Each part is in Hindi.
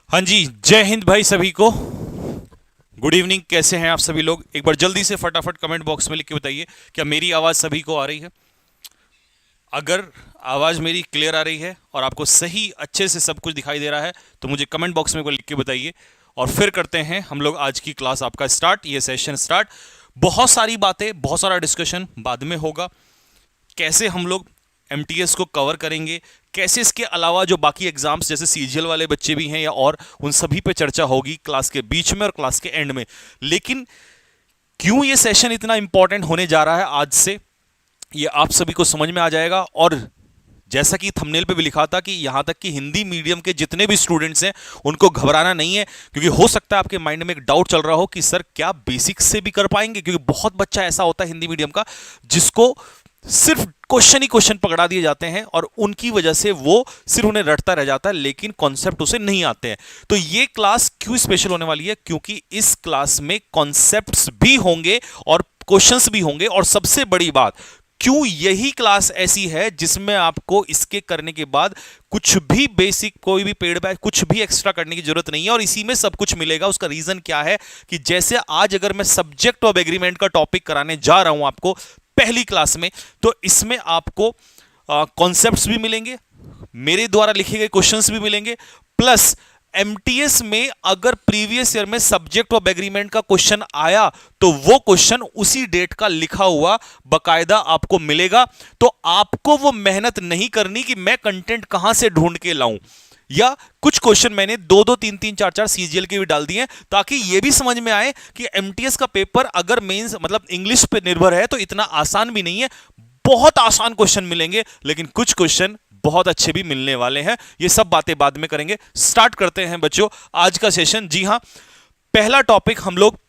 हाँ जी, जय हिंद भाई सभी को। गुड इवनिंग, कैसे हैं आप सभी लोग? एक बार जल्दी से फटाफट कमेंट बॉक्स में लिख के बताइए, क्या मेरी आवाज़ सभी को आ रही है? अगर आवाज़ मेरी क्लियर आ रही है और आपको सही अच्छे से सब कुछ दिखाई दे रहा है तो मुझे कमेंट बॉक्स में एक बार लिख के बताइए। और फिर करते हैं हम लोग आज की क्लास आपका स्टार्ट, ये सेशन स्टार्ट। बहुत सारी बातें, बहुत सारा डिस्कशन बाद में होगा। कैसे हम लोग एमटीएस को कवर करेंगे, कैसे इसके अलावा जो बाकी एग्जाम्स जैसे सीजीएल वाले बच्चे भी हैं या और, उन सभी पे चर्चा होगी क्लास के बीच में और क्लास के एंड में। लेकिन क्यों ये सेशन इतना इंपॉर्टेंट होने जा रहा है आज से, ये आप सभी को समझ में आ जाएगा। और जैसा कि थंबनेल पे भी लिखा था कि यहां तक कि हिंदी मीडियम के जितने भी स्टूडेंट्स हैं उनको घबराना नहीं है, क्योंकि हो सकता है आपके माइंड में एक डाउट चल रहा हो कि सर क्या बेसिक्स से भी कर पाएंगे, क्योंकि बहुत बच्चा ऐसा होता है हिंदी मीडियम का जिसको सिर्फ क्वेश्चन ही क्वेश्चन पकड़ा दिए जाते हैं और उनकी वजह से वो सिर्फ उन्हें रटता रह जाता है, लेकिन कॉन्सेप्ट उसे नहीं आते हैं। तो ये क्लास क्यों स्पेशल होने वाली है? क्योंकि इस क्लास में कॉन्सेप्ट्स भी होंगे और क्वेश्चंस भी होंगे। और सबसे बड़ी बात, क्यों यही क्लास ऐसी है जिसमें आपको इसके करने के बाद कुछ भी बेसिक, कोई भी पेड बैच, कुछ भी एक्स्ट्रा करने की जरूरत नहीं है और इसी में सब कुछ मिलेगा। उसका रीजन क्या है कि जैसे आज अगर मैं सब्जेक्ट ऑफ एग्रीमेंट का टॉपिक कराने जा रहा हूं आपको पहली क्लास में, तो इसमें आपको कॉन्सेप्ट्स भी मिलेंगे, मेरे द्वारा लिखे गए क्वेश्चंस भी मिलेंगे, प्लस एमटीएस में अगर प्रीवियस ईयर में सब्जेक्ट ऑफ एग्रीमेंट का क्वेश्चन आया तो वो क्वेश्चन उसी डेट का लिखा हुआ बकायदा आपको मिलेगा। तो आपको वो मेहनत नहीं करनी कि मैं कंटेंट कहां से ढूंढ के लाऊं, या कुछ क्वेश्चन मैंने दो दो तीन तीन चार चार सीजीएल के भी डाल दिए हैं ताकि ये भी समझ में आए कि एमटीएस का पेपर अगर मेंस मतलब इंग्लिश पे निर्भर है तो इतना आसान भी नहीं है। बहुत आसान क्वेश्चन मिलेंगे लेकिन कुछ क्वेश्चन बहुत अच्छे भी मिलने वाले हैं। ये सब बातें बाद में करेंगे। स्टार्ट करते हैं बच्चों आज का सेशन। जी हां, पहला टॉपिक हम लोग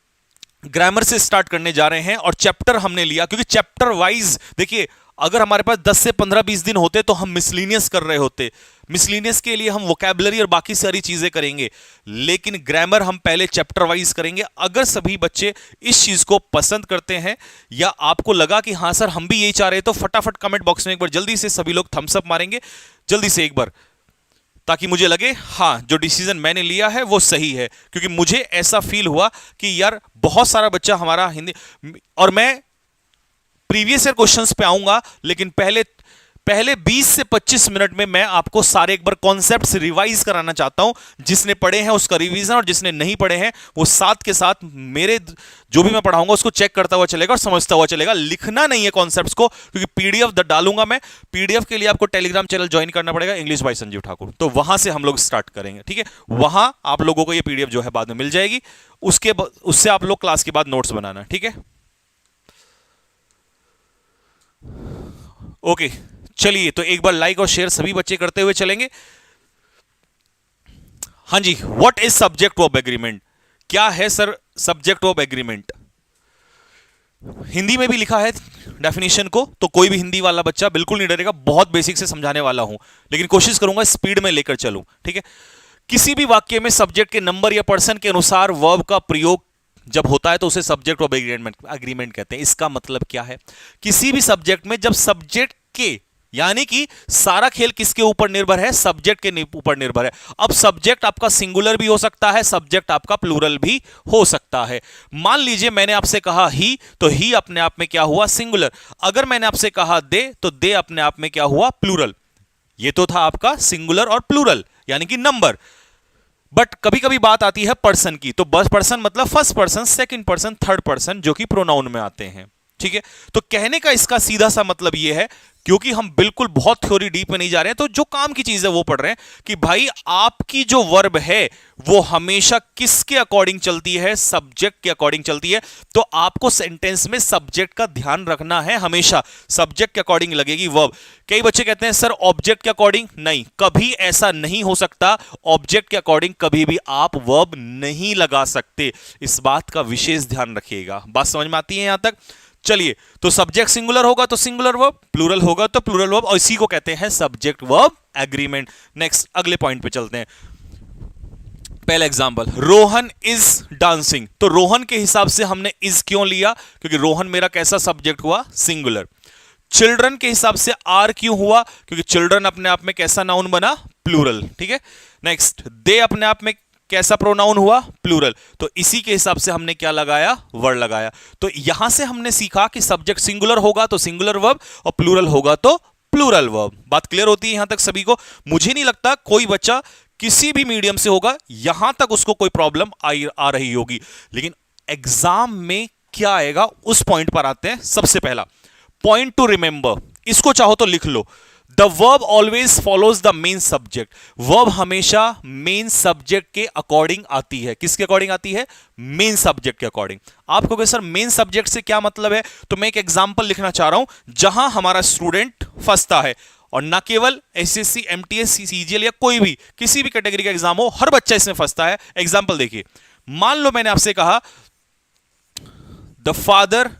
ग्रामर से स्टार्ट करने जा रहे हैं और चैप्टर हमने लिया क्योंकि चैप्टर वाइज देखिए, अगर हमारे पास 10 से 15-20 दिन होते तो हम मिसलीनियस कर रहे होते। मिसलीनियस के लिए हम वोकैबुलरी और बाकी सारी चीजें करेंगे, लेकिन ग्रामर हम पहले चैप्टर वाइज करेंगे। अगर सभी बच्चे इस चीज को पसंद करते हैं या आपको लगा कि हां सर हम भी यही चाह रहे हैं, तो फटाफट कमेंट बॉक्स में एक बार जल्दी से सभी लोग थम्स अप मारेंगे, जल्दी से एक बार, ताकि मुझे लगे हां जो डिसीजन मैंने लिया है वो सही है। क्योंकि मुझे ऐसा फील हुआ कि यार बहुत सारा बच्चा हमारा हिंदी, और मैं प्रीवियस ईयर क्वेश्चंस पे आऊंगा, लेकिन पहले पहले 20 से 25 मिनट में मैं आपको सारे एक बार कॉन्सेप्ट्स रिवाइज कराना चाहता हूं। जिसने पढ़े हैं उसका रिवीजन और जिसने नहीं पढ़े हैं वो साथ के साथ मेरे जो भी मैं पढ़ाऊंगा उसको चेक करता हुआ चलेगा और समझता हुआ चलेगा। लिखना नहीं है कॉन्सेप्ट्स को, क्योंकि पीडीएफ डालूंगा मैं। पीडीएफ के लिए आपको टेलीग्राम चैनल ज्वाइन करना पड़ेगा, इंग्लिश बाय संजीव ठाकुर, तो वहां से हम लोग स्टार्ट करेंगे। ठीक है, वहां आप लोगों को ये पीडीएफ जो है बाद में मिल जाएगी, उससे आप लोग क्लास के बाद नोट्स बनाना। ठीक है, ओके। चलिए, तो एक बार लाइक और शेयर सभी बच्चे करते हुए चलेंगे। हाँ जी, what is subject of agreement? क्या है sir subject of agreement? Hindi में भी लिखा है डेफिनेशन को, तो कोई भी हिंदी वाला बच्चा बिल्कुल नहीं डरेगा। बहुत बेसिक से समझाने वाला हूं, लेकिन कोशिश करूंगा स्पीड में लेकर चलूं। ठीक है, किसी भी वाक्य में सब्जेक्ट के नंबर या पर्सन के अनुसार वर्ब का प्रयोग जब होता है तो उसे सब्जेक्ट ऑफ एग्रीमेंट कहते हैं। इसका मतलब क्या है? किसी भी सब्जेक्ट में जब सब्जेक्ट के, यानी कि सारा खेल किसके ऊपर निर्भर है? सब्जेक्ट के ऊपर निर्भर है। अब सब्जेक्ट आपका सिंगुलर भी हो सकता है, सब्जेक्ट आपका प्लूरल भी हो सकता है। मान लीजिए मैंने आपसे कहा ही, तो ही अपने आप में क्या हुआ? सिंगुलर। अगर मैंने आपसे कहा दे, तो दे अपने आप में क्या हुआ? प्लूरल। ये तो था आपका सिंगुलर और प्लूरल, यानी कि नंबर। बट कभी कभी बात आती है पर्सन की, तो बस पर्सन मतलब first person, second person, third person, जो कि प्रोनाउन में आते हैं। ठीक है, तो कहने का इसका सीधा सा मतलब यह है, क्योंकि हम बिल्कुल बहुत थ्योरी डीप में नहीं जा रहे हैं, तो जो काम की चीज है वो पढ़ रहे हैं कि भाई आपकी जो वर्ब है वो हमेशा किसके अकॉर्डिंग चलती है? सब्जेक्ट के अकॉर्डिंग चलती है। तो आपको सेंटेंस में सब्जेक्ट का ध्यान रखना है, हमेशा सब्जेक्ट के अकॉर्डिंग लगेगी वर्ब। कई बच्चे कहते हैं सर ऑब्जेक्ट के अकॉर्डिंग, नहीं, कभी ऐसा नहीं हो सकता। ऑब्जेक्ट के अकॉर्डिंग कभी भी आप वर्ब नहीं लगा सकते, इस बात का विशेष ध्यान रखिएगा। बात समझ में आती है यहां तक? चलिए, तो सब्जेक्ट सिंगुलर होगा तो सिंगुलर वर्ब, प्लूरल होगा तो प्लूरल वर्ब, और इसी को कहते हैं सब्जेक्ट वर्ब एग्रीमेंट। नेक्स्ट, अगले पॉइंट पे चलते हैं। पहला एग्जांपल, रोहन इज डांसिंग। तो रोहन के हिसाब से हमने इज क्यों लिया? क्योंकि रोहन मेरा कैसा सब्जेक्ट हुआ? सिंगुलर। चिल्ड्रन के हिसाब से आर क्यों हुआ? क्योंकि चिल्ड्रन अपने आप में कैसा नाउन बना? प्लूरल। ठीक है, नेक्स्ट, दे अपने आप में कैसा प्रोनाउन हुआ? प्लूरल। तो इसी के हिसाब से हमने क्या लगाया? वर्ड लगाया। तो यहां से हमने सीखा कि सब्जेक्ट सिंगुलर होगा तो सिंगुलर वर्ब और प्लूरल होगा तो प्लूरल वर्ब। बात क्लियर होती है यहां तक सभी को? मुझे नहीं लगता कोई बच्चा किसी भी मीडियम से होगा यहां तक उसको कोई प्रॉब्लम आ रही होगी। लेकिन एग्जाम में क्या आएगा उस पॉइंट पर आते हैं। सबसे पहला पॉइंट टू रिमेंबर, इसको चाहो तो लिख लो, the verb always follows the main subject. Verb हमेशा मेन सब्जेक्ट के अकॉर्डिंग आती है। किसके अकॉर्डिंग आती है? मेन सब्जेक्ट के अकॉर्डिंग। आप कहोगे सर मेन सब्जेक्ट से क्या मतलब है? तो मैं एक एग्जांपल लिखना चाह रहा हूं जहां हमारा स्टूडेंट फंसता है, और ना केवल एसएससी, एमटीएस, सीजीएल या कोई भी किसी भी कैटेगरी का एग्जाम हो, हर बच्चा इसमें फंसता है। एग्जांपल देखिए, मान लो मैंने आपसे कहा the father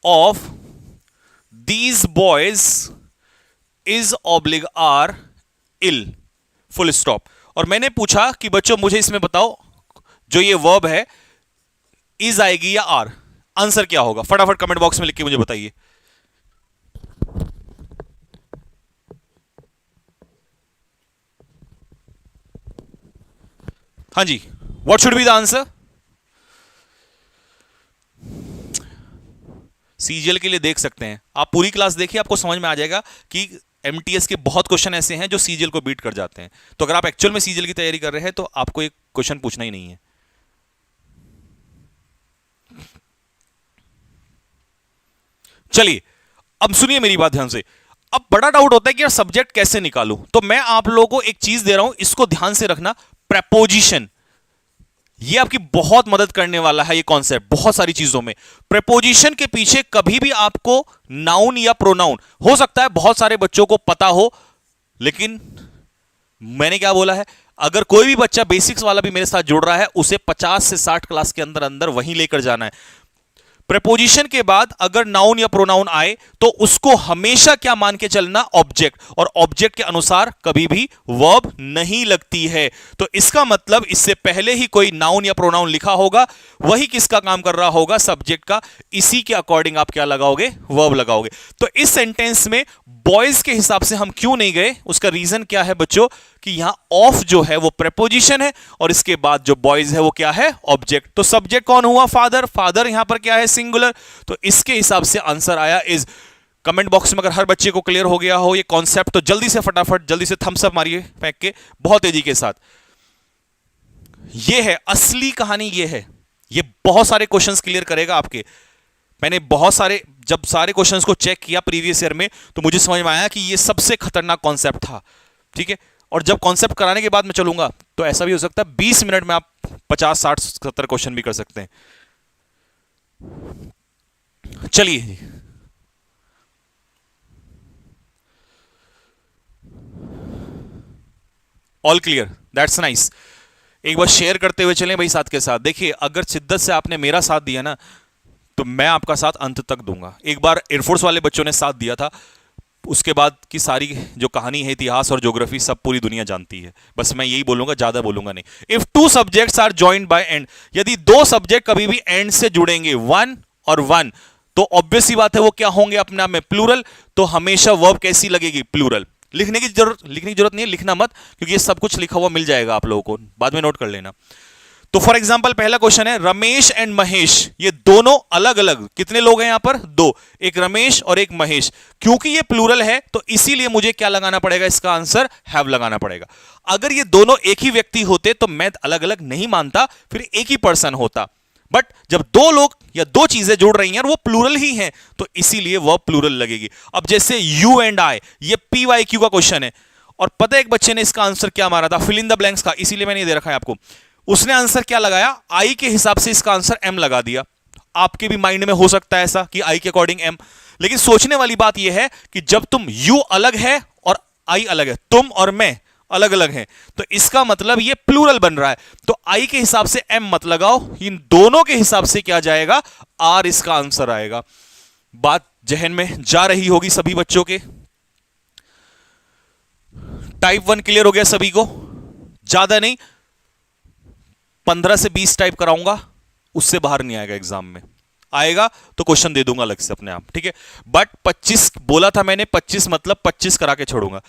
of these boys is oblig are ill, full stop। और मैंने पूछा कि बच्चों मुझे इसमें बताओ जो ये वर्ब है is आएगी या आर, आंसर क्या होगा? फटाफट कमेंट बॉक्स में लिख के मुझे बताइए। हाँ जी, what should be the answer? CGL के लिए देख सकते हैं आप, पूरी क्लास देखिए, आपको समझ में आ जाएगा कि एमटीएस के बहुत क्वेश्चन ऐसे हैं जो सीजीएल को बीट कर जाते हैं। तो अगर आप एक्चुअल में सीजीएल की तैयारी कर रहे हैं तो आपको एक क्वेश्चन पूछना ही नहीं है। चलिए अब सुनिए मेरी बात ध्यान से। अब बड़ा डाउट होता है कि यार सब्जेक्ट कैसे निकालूं, तो मैं आप लोगों को एक चीज दे रहा हूं, इसको ध्यान से रखना, प्रेपोजिशन। ये आपकी बहुत मदद करने वाला है। ये कॉन्सेप्ट बहुत सारी चीजों में, प्रेपोजिशन के पीछे कभी भी आपको नाउन या प्रोनाउन, हो सकता है बहुत सारे बच्चों को पता हो, लेकिन मैंने क्या बोला है, अगर कोई भी बच्चा बेसिक्स वाला भी मेरे साथ जुड़ रहा है उसे 50 से 60 क्लास के अंदर अंदर वहीं लेकर जाना है। प्रेपोजिशन के बाद अगर नाउन या प्रोनाउन आए तो उसको हमेशा क्या मान के चलना? ऑब्जेक्ट, और ऑब्जेक्ट के अनुसार कभी भी वर्ब नहीं लगती है। तो इसका मतलब इससे पहले ही कोई नाउन या प्रोनाउन लिखा होगा, वही किसका काम कर रहा होगा? सब्जेक्ट का। इसी के अकॉर्डिंग आप क्या लगाओगे? वर्ब लगाओगे। तो इस सेंटेंस में बॉयज के हिसाब से हम क्यों नहीं गए? उसका रीजन क्या है बच्चों? कि यहां ऑफ जो है वो प्रेपोजिशन है और इसके बाद जो बॉयज है वो क्या है? ऑब्जेक्ट। तो सब्जेक्ट कौन हुआ? फादर। फादर यहां पर क्या है? सिंगुलर। तो इसके हिसाब से आंसर आया इज। कमेंट बॉक्स में अगर हर बच्चे को क्लियर हो गया हो ये कॉन्सेप्ट तो जल्दी से फटाफट जल्दी से थम्स अप मारिए फेंक के, बहुत तेजी के साथ। ये है असली कहानी, ये है, ये बहुत सारे क्वेश्चंस क्लियर करेगा आपके। मैंने बहुत सारे, जब सारे क्वेश्चंस को चेक किया प्रीवियस ईयर में तो मुझे समझ में आया कि ये सबसे खतरनाक कॉन्सेप्ट था। ठीक है, और जब कॉन्सेप्ट कराने के बाद मैं चलूंगा तो ऐसा भी हो सकता है 20 मिनट में आप 50, 60, 70 क्वेश्चन भी कर सकते हैं। चलिए ऑल क्लियर, दैट्स नाइस। एक बार शेयर करते हुए चलें भाई साथ के साथ। देखिए अगर शिद्दत से आपने मेरा साथ दिया ना तो मैं आपका साथ अंत तक दूंगा। एक बार एयरफोर्स वाले बच्चों ने साथ दिया था, उसके बाद की सारी जो कहानी है, इतिहास और ज्योग्राफी सब पूरी दुनिया जानती है। बस मैं यही बोलूंगा, ज्यादा बोलूंगा नहीं। If two subjects are joined by and, यदि दो सब्जेक्ट कभी भी एंड से जुड़ेंगे, वन और वन, तो ऑब्वियस ही बात है वो क्या होंगे? अपने आप में प्लूरल। तो हमेशा वर्ब कैसी लगेगी? प्लूरल। लिखने की जरूरत नहीं है, लिखना मत, क्योंकि ये सब कुछ लिखा हुआ मिल जाएगा आप लोगों को, बाद में नोट कर लेना। तो फॉर एग्जांपल पहला क्वेश्चन है, रमेश एंड महेश, ये दोनों अलग अलग, कितने लोग हैं यहां पर? दो, एक रमेश और एक महेश। क्योंकि ये प्लूरल है तो इसीलिए मुझे क्या लगाना पड़ेगा? इसका आंसर हैव लगाना पड़ेगा। अगर ये दोनों एक ही व्यक्ति होते तो मैं अलग अलग नहीं मानता, फिर एक ही पर्सन होता। बट जब दो लोग या दो चीजें जुड़ रही हैं और वो प्लूरल ही हैं तो इसीलिए वो प्लूरल लगेगी। अब जैसे यू एंड आई, ये PYQ का क्वेश्चन है, और पता है एक बच्चे ने इसका आंसर क्या मारा था? फिल इन द ब्लैंक्स का, इसीलिए मैंने दे रखा है आपको। उसने आंसर क्या लगाया? आई के हिसाब से इसका आंसर एम लगा दिया। आपके भी माइंड में हो सकता है ऐसा कि आई के अकॉर्डिंग एम, लेकिन सोचने वाली बात यह है कि जब तुम यू अलग है और आई अलग है, तुम और मैं अलग अलग हैं, तो इसका मतलब ये प्लूरल बन रहा है। तो आई के हिसाब से एम मत लगाओ, इन दोनों के हिसाब से क्या जाएगा? आर इसका आंसर आएगा। बात जहन में जा रही होगी सभी बच्चों के। टाइप 1 क्लियर हो गया सभी को? ज्यादा नहीं, 15 से 20 टाइप कराऊंगा, उससे बाहर नहीं आएगा एग्जाम में। आएगा तो क्वेश्चन दे दूंगा अलग से अपने आप, ठीक है। बट 25 बोला था मैंने, 25 मतलब 25 करा के छोड़ूंगा।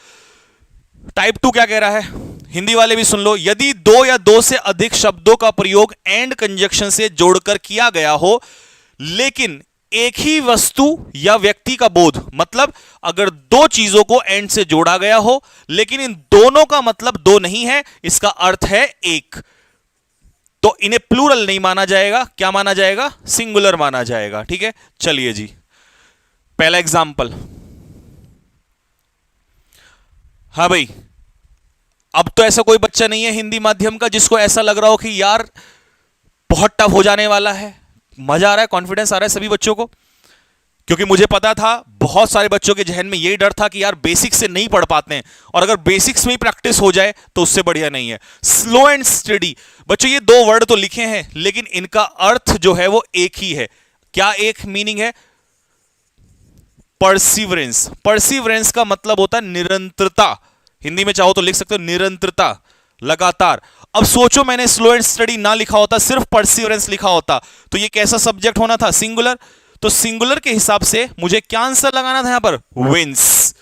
टाइप 2 क्या कह रहा है? हिंदी वाले भी सुन लो, यदि दो या दो से अधिक शब्दों का प्रयोग एंड कंजक्शन से जोड़कर किया गया हो लेकिन एक ही वस्तु या व्यक्ति का बोध, मतलब अगर दो चीजों को एंड से जोड़ा गया हो लेकिन इन दोनों का मतलब दो नहीं है, इसका अर्थ है एक, तो इन्हें प्लूरल नहीं माना जाएगा, क्या माना जाएगा? सिंगुलर माना जाएगा। ठीक है, चलिए जी, पहला एग्जाम्पल। हाँ भाई, अब तो ऐसा कोई बच्चा नहीं है हिंदी माध्यम का जिसको ऐसा लग रहा हो कि यार बहुत टफ हो जाने वाला है। मजा आ रहा है, कॉन्फिडेंस आ रहा है सभी बच्चों को, क्योंकि मुझे पता था बहुत सारे बच्चों के जहन में यही डर था कि यार बेसिक्स से नहीं पढ़ पाते हैं, और अगर बेसिक्स में ही प्रैक्टिस हो जाए तो उससे बढ़िया नहीं है। स्लो एंड स्टडी, बच्चों ये दो वर्ड तो लिखे हैं लेकिन इनका अर्थ जो है वो एक ही है। क्या एक मीनिंग है? परसिवरेंस। परसिवरेंस का मतलब होता है निरंतरता, हिंदी में चाहो तो लिख सकते हो निरंतरता, लगातार। अब सोचो मैंने स्लो एंड स्टडी ना लिखा होता, सिर्फ परसिवरेंस लिखा होता, तो ये कैसा सब्जेक्ट होना था? सिंगुलर। तो सिंगुलर के हिसाब से मुझे क्या आंसर लगाना था यहां पर? विंस।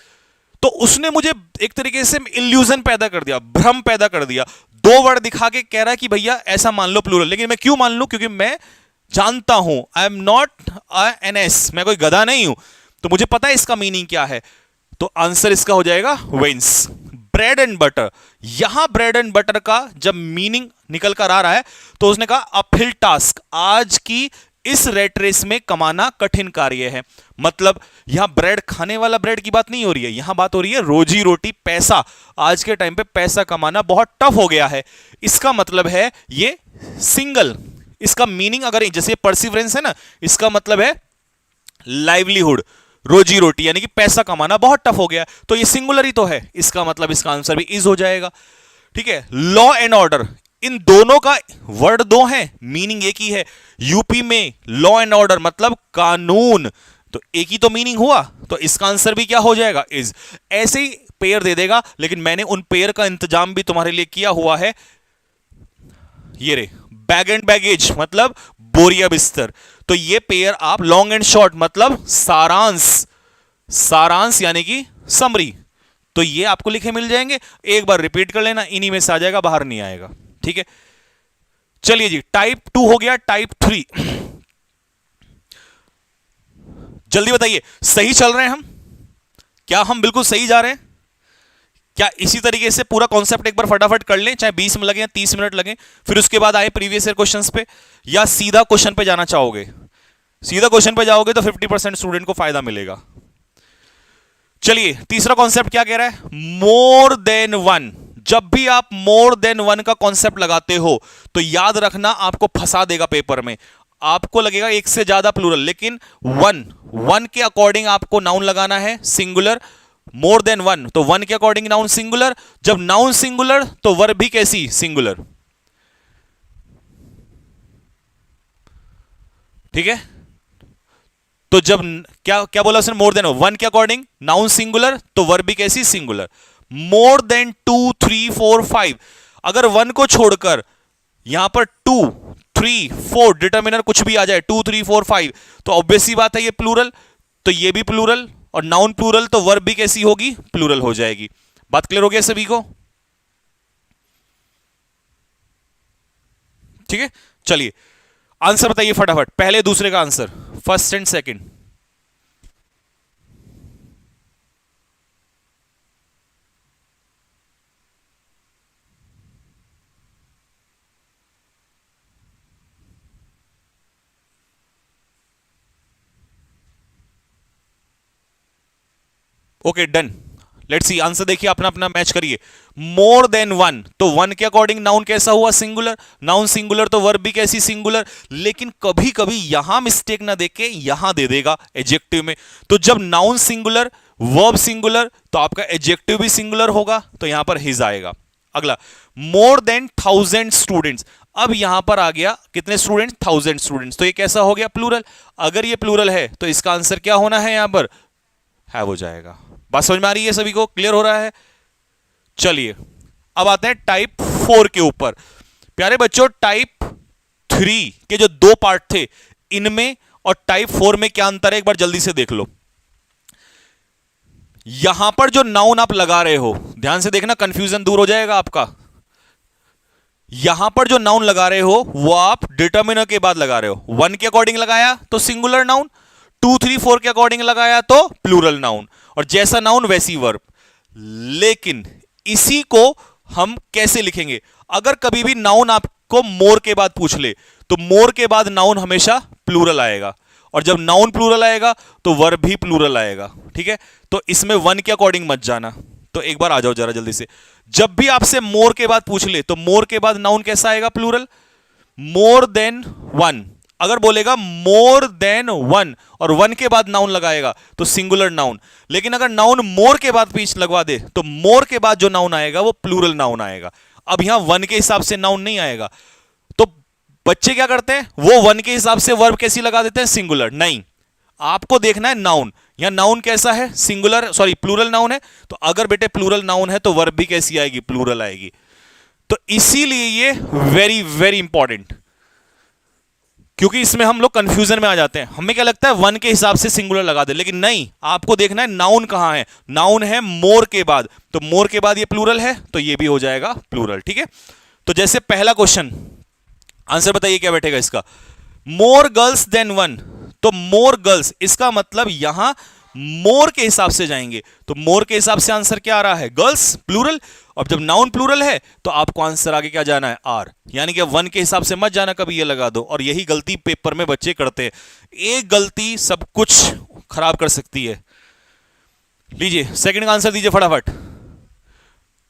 तो उसने मुझे एक तरीके से इल्यूजन पैदा कर दिया, भ्रम पैदा कर दिया। दो वर्ड दिखा के कह रहा है कि भैया ऐसा मान लो प्लूरल, लेकिन मैं क्यों मान लूं? क्योंकि मैं जानता हूं, I am not an S, मैं कोई गधा नहीं हूं, तो मुझे पता है इसका मीनिंग क्या है। तो आंसर इसका हो जाएगा विंस। ब्रेड एंड बटर, यहां ब्रेड एंड बटर का जब मीनिंग निकल कर आ रहा है तो उसने कहा अपहिल टास्क, आज की इस रेट रेस में कमाना कठिन कार्य है। मतलब यहां ब्रेड खाने वाला ब्रेड की बात नहीं हो रही है, यहां बात हो रही है रोजी रोटी, पैसा। आज के टाइम पे पैसा कमाना बहुत टफ हो गया है, इसका मतलब है ये सिंगल। इसका मीनिंग अगर जैसे परसिवरेंस है ना, इसका मतलब है लाइवलीहुड, रोजी रोटी, यानी कि पैसा कमाना बहुत टफ हो गया, तो ये सिंगुलर ही तो है, इसका मतलब इसका आंसर भी इज हो जाएगा। ठीक है, लॉ एंड ऑर्डर, इन दोनों का वर्ड दो है, मीनिंग एक ही है। यूपी में लॉ एंड ऑर्डर मतलब कानून, तो एक ही तो मीनिंग हुआ, तो इसका आंसर भी क्या हो जाएगा? इज। ऐसे ही पेयर दे देगा, लेकिन मैंने उन पेयर का इंतजाम भी तुम्हारे लिए किया हुआ है। ये रे, बैग एंड बैगेज मतलब बोरिया बिस्तर, तो ये पेयर आप लॉन्ग एंड शॉर्ट मतलब सारांश, सारांश यानी कि समरी, तो ये आपको लिखे मिल जाएंगे। एक बार रिपीट कर लेना, इन्हीं में से आ जाएगा, बाहर नहीं आएगा। ठीक है, चलिए जी, टाइप 2 हो गया, टाइप 3 जल्दी बताइए, सही चल रहे हैं हम? क्या हम बिल्कुल सही जा रहे हैं? क्या इसी तरीके से पूरा कॉन्सेप्ट एक बार फटाफट कर लें, चाहे 20 मिनट लगे या 30 मिनट लगे, फिर उसके बाद आए प्रीवियस ईयर क्वेश्चंस पे, या सीधा क्वेश्चन पे जाना चाहोगे? सीधा क्वेश्चन पे जाओगे तो 50% स्टूडेंट को फायदा मिलेगा। चलिए, तीसरा कॉन्सेप्ट क्या कह रहा है? मोर देन वन। जब भी आप मोर देन वन का कॉन्सेप्ट लगाते हो तो याद रखना, आपको फंसा देगा पेपर में। आपको लगेगा एक से ज्यादा प्लूरल, लेकिन वन के अकॉर्डिंग आपको नाउन लगाना है सिंगुलर। मोर देन वन तो वन के अकॉर्डिंग नाउन सिंगुलर, जब नाउन सिंगुलर तो वर्ब भी कैसी? सिंगुलर। ठीक है, तो जब क्या क्या बोला उसने? मोर देन वन के अकॉर्डिंग नाउन सिंगुलर तो वर्ब भी कैसी? सिंगुलर। मोर देन 2 3 4 5, अगर वन को छोड़कर यहां पर 2 3 4 डिटर्मिनर कुछ भी आ जाए, 2 3 4 5, तो ऑब्वियस सी बात है ये प्लूरल, तो ये भी प्लूरल, और नाउन प्लूरल तो वर्ब भी कैसी होगी? प्लूरल हो जाएगी। बात क्लियर हो गया सभी को? ठीक है, चलिए आंसर बताइए फटाफट, पहले दूसरे का answer, first and second. Okay done, let's see answer, देखिए अपना अपना मैच करिए। मोर देन वन, तो वन के अकॉर्डिंग नाउन कैसा हुआ? सिंगुलर। नाउन सिंगुलर तो वर्ब भी कैसी? सिंगुलर। लेकिन कभी कभी यहां मिस्टेक ना देके यहां दे देगा एडजेक्टिव में, तो जब नाउन सिंगुलर वर्ब सिंगुलर तो आपका एडजेक्टिव भी सिंगुलर होगा, तो यहां पर हिज आएगा। अगला, मोर देन 1000 स्टूडेंट्स, अब यहां पर आ गया कितने स्टूडेंट्स? 1000 स्टूडेंट्स, तो ये कैसा हो गया? प्लूरल। अगर ये प्लूरल है तो इसका आंसर क्या होना है? यहां पर हैव हो जाएगा। बात समझ में आ रही है सभी को? क्लियर हो रहा है? चलिए अब आते हैं टाइप 4 के ऊपर। प्यारे बच्चों, टाइप 3 के जो दो पार्ट थे, इनमें और टाइप 4 में क्या अंतर है, एक बार जल्दी से देख लो। यहां पर जो नाउन आप लगा रहे हो, ध्यान से देखना, कंफ्यूजन दूर हो जाएगा आपका। यहां पर जो नाउन लगा रहे हो वो आप डिटर्मिनर के बाद लगा रहे हो। 1 के अकॉर्डिंग लगाया तो सिंगुलर नाउन, 2 3 4 के अकॉर्डिंग लगाया तो प्लूरल नाउन, और जैसा नाउन वैसी वर्ब। लेकिन इसी को हम कैसे लिखेंगे? अगर कभी भी नाउन आपको मोर के बाद पूछ ले तो मोर के बाद नाउन हमेशा प्लूरल आएगा, और जब नाउन प्लूरल आएगा तो वर्ब भी प्लूरल आएगा। ठीक है, तो इसमें 1 के अकॉर्डिंग मत जाना। तो एक बार आ जाओ जरा जल्दी से। जब भी आपसे मोर के बाद पूछ ले तो मोर के बाद नाउन कैसा आएगा? प्लूरल। मोर देन 1, अगर बोलेगा मोर देन 1 और 1 के बाद नाउन लगाएगा तो सिंगुलर नाउन। लेकिन अगर नाउन मोर के बाद पीछ लगवा दे तो मोर के बाद जो नाउन आएगा वो प्लूरल नाउन आएगा। अब यहां 1 के हिसाब से नाउन नहीं आएगा, तो बच्चे क्या करते हैं, वो 1 के हिसाब से वर्ब कैसी लगा देते हैं? सिंगुलर। नहीं, आपको देखना है नाउन। यहां नाउन कैसा है? सिंगुलर, सॉरी प्लूरल नाउन है। तो अगर बेटे प्लूरल नाउन है तो वर्ब भी कैसी आएगी? प्लूरल आएगी। तो इसीलिए ये वेरी वेरी इंपॉर्टेंट, क्योंकि इसमें हम लोग कंफ्यूजन में आ जाते हैं। हमें क्या लगता है 1 के हिसाब से सिंगुलर लगा दे, लेकिन नहीं, आपको देखना है नाउन कहां है। नाउन है मोर के बाद, तो मोर के बाद ये प्लूरल है तो ये भी हो जाएगा प्लूरल। ठीक है, तो जैसे पहला क्वेश्चन, आंसर बताइए क्या बैठेगा इसका? मोर गर्ल्स देन 1, तो मोर गर्ल्स, इसका मतलब यहां मोर के हिसाब से जाएंगे, तो मोर के हिसाब से आंसर क्या आ रहा है? Girls, plural. और जब नाउन प्लूरल है तो आपको आंसर आगे क्या जाना है? आर। यानी कि 1 के हिसाब से मत जाना, कभी ये लगा दो। और यही गलती पेपर में बच्चे करते हैं, एक गलती सब कुछ खराब कर सकती है। लीजिए सेकंड का आंसर दीजिए फटाफट,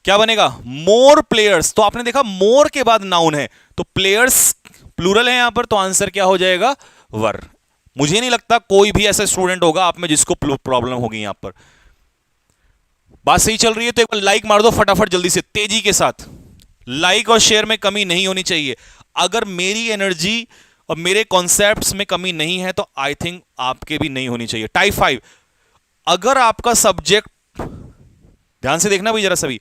क्या बनेगा? मोर प्लेयर्स, तो आपने देखा मोर के बाद नाउन है तो प्लेयर्स प्लूरल है यहां पर, तो आंसर क्या हो जाएगा? वर। मुझे नहीं लगता कोई भी ऐसा स्टूडेंट होगा आप में जिसको प्रॉब्लम होगी यहां पर। बात सही चल रही है तो एक बार लाइक मार दो फटाफट जल्दी से, तेजी के साथ। लाइक और शेयर में कमी नहीं होनी चाहिए। अगर मेरी एनर्जी और मेरे कॉन्सेप्ट्स में कमी नहीं है तो आई थिंक आपके भी नहीं होनी चाहिए। टाइप 5, अगर आपका सब्जेक्ट, ध्यान से देखना भाई जरा सभी,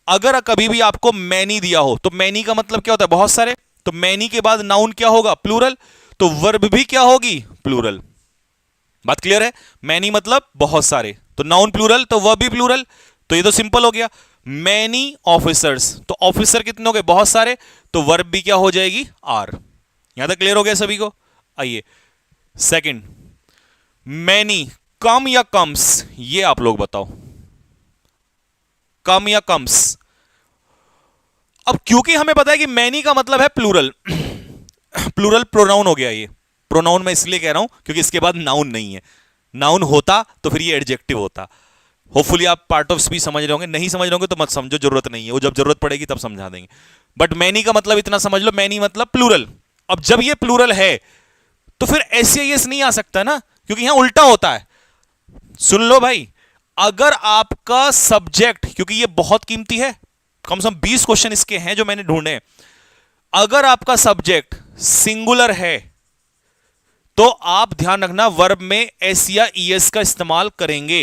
अगर कभी भी आपको मैनी दिया हो तो मैनी का मतलब क्या होता है? बहुत सारे। तो मैनी के बाद नाउन क्या होगा? प्लूरल। तो वर्ब भी क्या होगी? प्लूरल। बात क्लियर है? मैनी मतलब बहुत सारे, तो नाउन प्लूरल तो वर्ब भी प्लूरल। तो ये तो सिंपल हो गया। मैनी ऑफिसर्स, तो ऑफिसर कितने हो गए? बहुत सारे, तो वर्ब भी क्या हो जाएगी? आर। यहां तक क्लियर हो गया सभी को? आइए सेकंड, मैनी कम या कम्स, ये आप लोग बताओ, कम या कम्स। अब क्योंकि हमें पता है कि मैनी का मतलब है प्लूरल, प्लूरल प्रोनाउन हो गया। ये प्रोनाउन मैं इसलिए कह रहा हूं क्योंकि इसके बाद नाउन नहीं है। नाउन होता तो फिर ये एडजेक्टिव होता। होपफुली आप पार्ट ऑफ स्पीच समझ रहे होंगे, नहीं समझ रहे होंगे तो मत समझो, जरूरत नहीं है, वो जब जरूरत पड़ेगी तब समझा देंगे। बट मैनी का मतलब इतना समझ लो, मैनी मतलब प्लूरल। अब जब ये प्लूरल है तो फिर एसएस नहीं आ सकता ना, क्योंकि यहां उल्टा होता है। सुन लो भाई, अगर आपका सब्जेक्ट, क्योंकि ये बहुत कीमती है, कम से कम 20 क्वेश्चन इसके हैं जो मैंने ढूंढे, अगर आपका सब्जेक्ट सिंगुलर है तो आप ध्यान रखना वर्ब में एस या ईएस का इस्तेमाल करेंगे।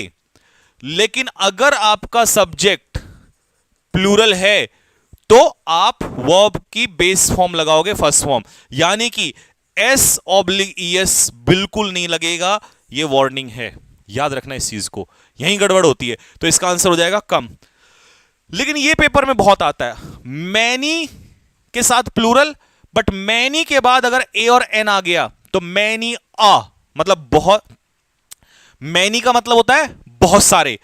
लेकिन अगर आपका सब्जेक्ट प्लूरल है तो आप वर्ब की बेस फॉर्म लगाओगे, फर्स्ट फॉर्म, यानी कि एस ऑब्लिक ईएस बिल्कुल नहीं लगेगा। यह वार्निंग है, याद रखना इस चीज को, यहीं गड़बड़ होती है। तो इसका आंसर हो जाएगा कम। लेकिन यह पेपर में बहुत आता है, मैनी के साथ प्लूरल, बट मैनी के बाद अगर ए और एन आ गया तो मैनी आ, मतलब बहुत। मैनी का मतलब होता है बहुत सारे,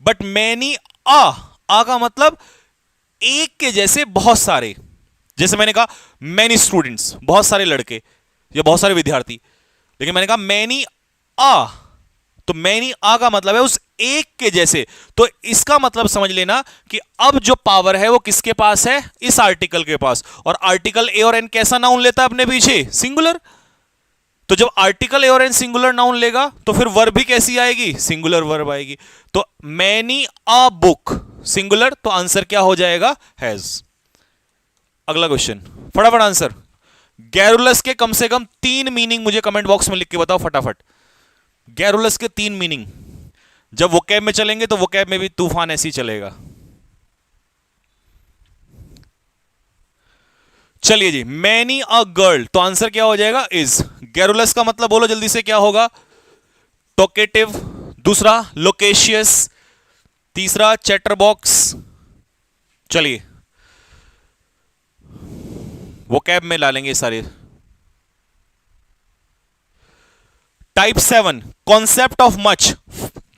बट मैनी आ का मतलब एक के जैसे बहुत सारे। जैसे मैंने कहा मैनी स्टूडेंट्स, बहुत सारे लड़के या बहुत सारे विद्यार्थी, लेकिन मैंने कहा मैनी आ, तो मैनी आ का मतलब है उस एक के जैसे। तो इसका मतलब समझ लेना कि अब जो पावर है वो किसके पास है? इस आर्टिकल के पास। और आर्टिकल ए और एन कैसा नाउन लेता है अपने पीछे? सिंगुलर। तो जब आर्टिकल ए और एन सिंगुलर नाउन लेगा तो फिर वर्ब भी कैसी आएगी? सिंगुलर वर्ब आएगी। तो मैनी अ बुक सिंगुलर, तो आंसर क्या हो जाएगा? हैज। अगला क्वेश्चन, फटाफट आंसर। गैरुलस के कम से कम 3 मीनिंग मुझे कमेंट बॉक्स में लिख के बताओ फटाफट। गैरुलस के 3 मीनिंग। जब वोकैब में चलेंगे तो वोकैब में भी तूफान ऐसे ही चलेगा। चलिए जी, मैनी अ गर्ल, तो आंसर क्या हो जाएगा? इज। गैरुलस का मतलब बोलो जल्दी से क्या होगा? टॉकेटिव। दूसरा लोकेशियस, तीसरा चैटर बॉक्स, चलिए वो कैब में ला लेंगे सारे। टाइप 7 कॉन्सेप्ट ऑफ मच,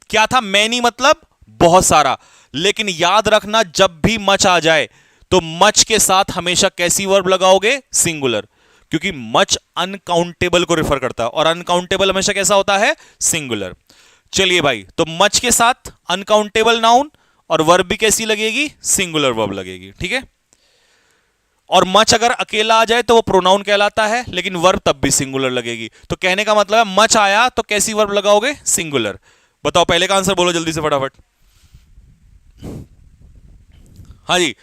क्या था? मैनी मतलब बहुत सारा, लेकिन याद रखना जब भी मच आ जाए तो मच के साथ हमेशा कैसी वर्ब लगाओगे? सिंगुलर, क्योंकि मच अनकाउंटेबल को रिफर करता है और अनकाउंटेबल हमेशा कैसा होता है? सिंगुलर। चलिए भाई, तो मच के साथ अनकाउंटेबल नाउन और वर्ब भी कैसी लगेगी? सिंगुलर वर्ब लगेगी, ठीक है। और मच अगर अकेला आ जाए तो वो प्रोनाउन कहलाता है, लेकिन वर्ब तब भी सिंगुलर लगेगी। तो कहने का मतलब है मच आया तो कैसी वर्ब लगाओगे? सिंगुलर। बताओ पहले का आंसर बोलो जल्दी से फटाफट। हाँ जी,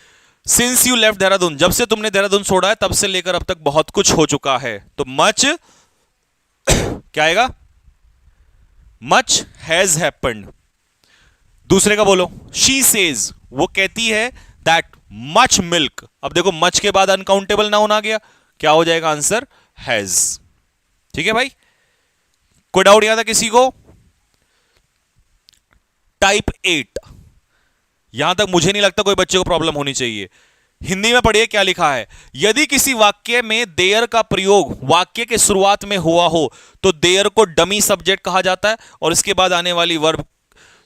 सिंस यू लेफ्ट देहरादून, जब से तुमने देहरादून छोड़ा है तब से लेकर अब तक बहुत कुछ हो चुका है। तो मच क्या आएगा? Much has happened. दूसरे का बोलो। शी सेज, वो कहती है दैट मच मिल्क। अब देखो मच के बाद अनकाउंटेबल नाउन आ गया, क्या हो जाएगा आंसर? हैज। ठीक है भाई, कोई डाउट यहां था किसी को? टाइप 8, यहां तक मुझे नहीं लगता कोई बच्चे को प्रॉब्लम होनी चाहिए। हिंदी में पढ़िए क्या लिखा है। यदि किसी वाक्य में देयर का प्रयोग वाक्य के शुरुआत में हुआ हो तो देयर को डमी सब्जेक्ट कहा जाता है और इसके बाद आने वाली वर्ब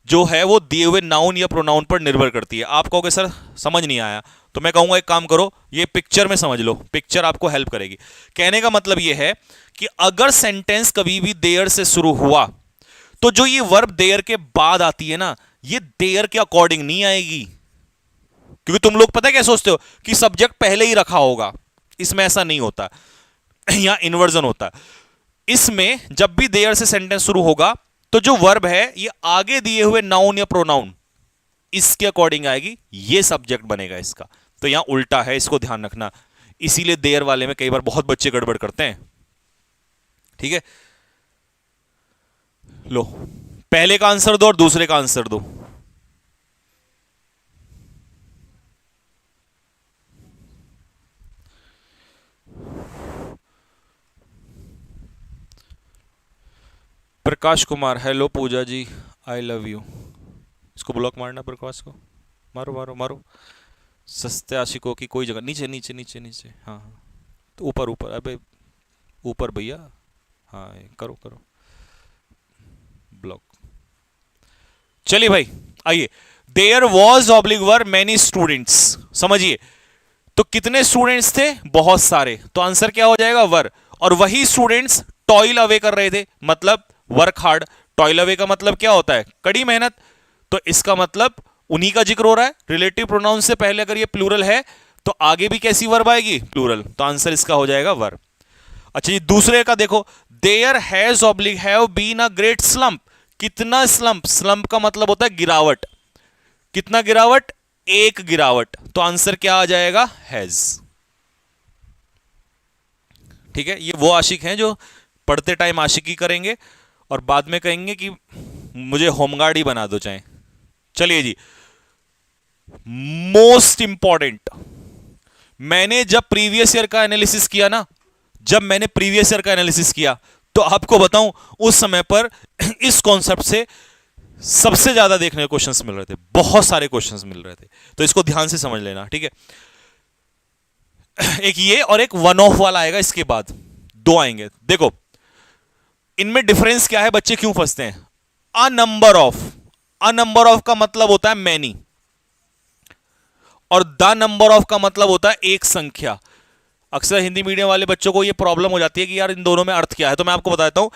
जो है वो दिए हुए नाउन या प्रोनाउन पर निर्भर करती है। आप कहोगे सर समझ नहीं आया, तो मैं कहूंगा एक काम करो, ये पिक्चर में समझ लो, पिक्चर आपको हेल्प करेगी। कहने का मतलब ये है कि अगर सेंटेंस कभी भी देयर से शुरू हुआ तो जो ये वर्ब देयर के बाद आती है ना, ये देयर के अकॉर्डिंग नहीं आएगी। क्योंकि तुम लोग पता है क्या सोचते हो कि सब्जेक्ट पहले ही रखा होगा, इसमें ऐसा नहीं होता, यहां इन्वर्जन होता है। इसमें जब भी देयर से सेंटेंस शुरू होगा तो जो वर्ब है ये आगे दिए हुए नाउन या प्रोनाउन इसके अकॉर्डिंग आएगी, ये सब्जेक्ट बनेगा इसका। तो यहां उल्टा है, इसको ध्यान रखना। इसीलिए देयर वाले में कई बार बहुत बच्चे गड़बड़ करते हैं। ठीक है, लो पहले का आंसर दो और दूसरे का आंसर दो। Prakash Kumar, hello Pooja ji, I love you. इसको ब्लॉक मारना, प्रकाश को मारो मारो मारो। सस्ते आशिकों की कोई जगह, नीचे नीचे नीचे नीचे, हाँ हाँ, तो ऊपर ऊपर, अबे ऊपर भैया, हाँ करो करो ब्लॉक। चलिए भाई आइए, there was oblique were many students, समझिए। तो कितने स्टूडेंट्स थे? बहुत सारे। तो आंसर क्या हो जाएगा? वर। और वही स्टूडेंट्स टॉयल अवे कर रहे थे, मतलब वर्क हार्ड। टॉयल अवे का मतलब क्या होता है? कड़ी मेहनत। तो इसका मतलब उन्हीं का जिक्र हो रहा है। रिलेटिव प्रोनाउन से पहले अगर ये प्लूरल है तो आगे भी कैसी वर्ब आएगी? प्लूरल। तो आंसर इसका हो जाएगा वर। अच्छा जी, दूसरे का देखो, there has oblique have been a great slump. कितना स्लम्प? स्लम्प का मतलब होता है गिरावट। कितना गिरावट? एक गिरावट। तो आंसर क्या आ जाएगा? हैज। ठीक है, ये वो आशिक हैं जो पढ़ते टाइम आशिकी करेंगे और बाद में कहेंगे कि मुझे होमगार्ड ही बना दो चाहे। चलिए जी, मोस्ट इंपॉर्टेंट, मैंने जब प्रीवियस ईयर का एनालिसिस किया ना, जब मैंने प्रीवियस ईयर का एनालिसिस किया तो आपको बताऊं उस समय पर इस कॉन्सेप्ट से सबसे ज्यादा देखने को क्वेश्चंस मिल रहे थे, बहुत सारे क्वेश्चंस मिल रहे थे। तो इसको ध्यान से समझ लेना, ठीक है। एक ये और एक वन ऑफ वाला आएगा, इसके बाद दो आएंगे। देखो इनमें डिफरेंस क्या है, बच्चे क्यों फंसते हैं? अ number of, a number of का मतलब होता है मैनी, और द नंबर ऑफ का मतलब होता है एक संख्या। अक्सर हिंदी मीडियम वाले बच्चों को यह प्रॉब्लम हो जाती है कि यार इन दोनों में अर्थ क्या है। तो मैं आपको बता देता हूं,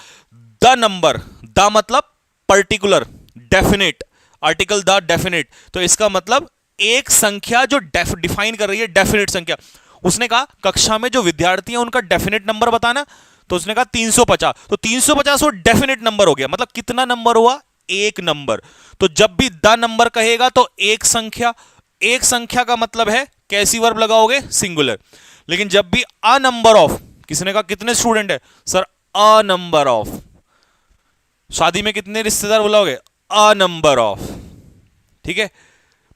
द नंबर, द मतलब particular, definite, article the definite. तो इसका मतलब एक संख्या जो डिफाइन कर रही है, डेफिनेट संख्या। उसने कहा कक्षा में जो विद्यार्थी हैं उनका डेफिनेट नंबर बताना, तो उसने कहा 350। तो 350 वो डेफिनेट नंबर हो गया, मतलब कितना नंबर हुआ? एक नंबर। तो जब भी द नंबर कहेगा तो एक संख्या, एक संख्या का मतलब है कैसी वर्ब लगाओगे? सिंगुलर। लेकिन जब भी अ नंबर ऑफ, किसी ने कहा कितने स्टूडेंट है? Sir a number of. शादी में कितने रिश्तेदार बुलाओगे? अ नंबर ऑफ। ठीक है,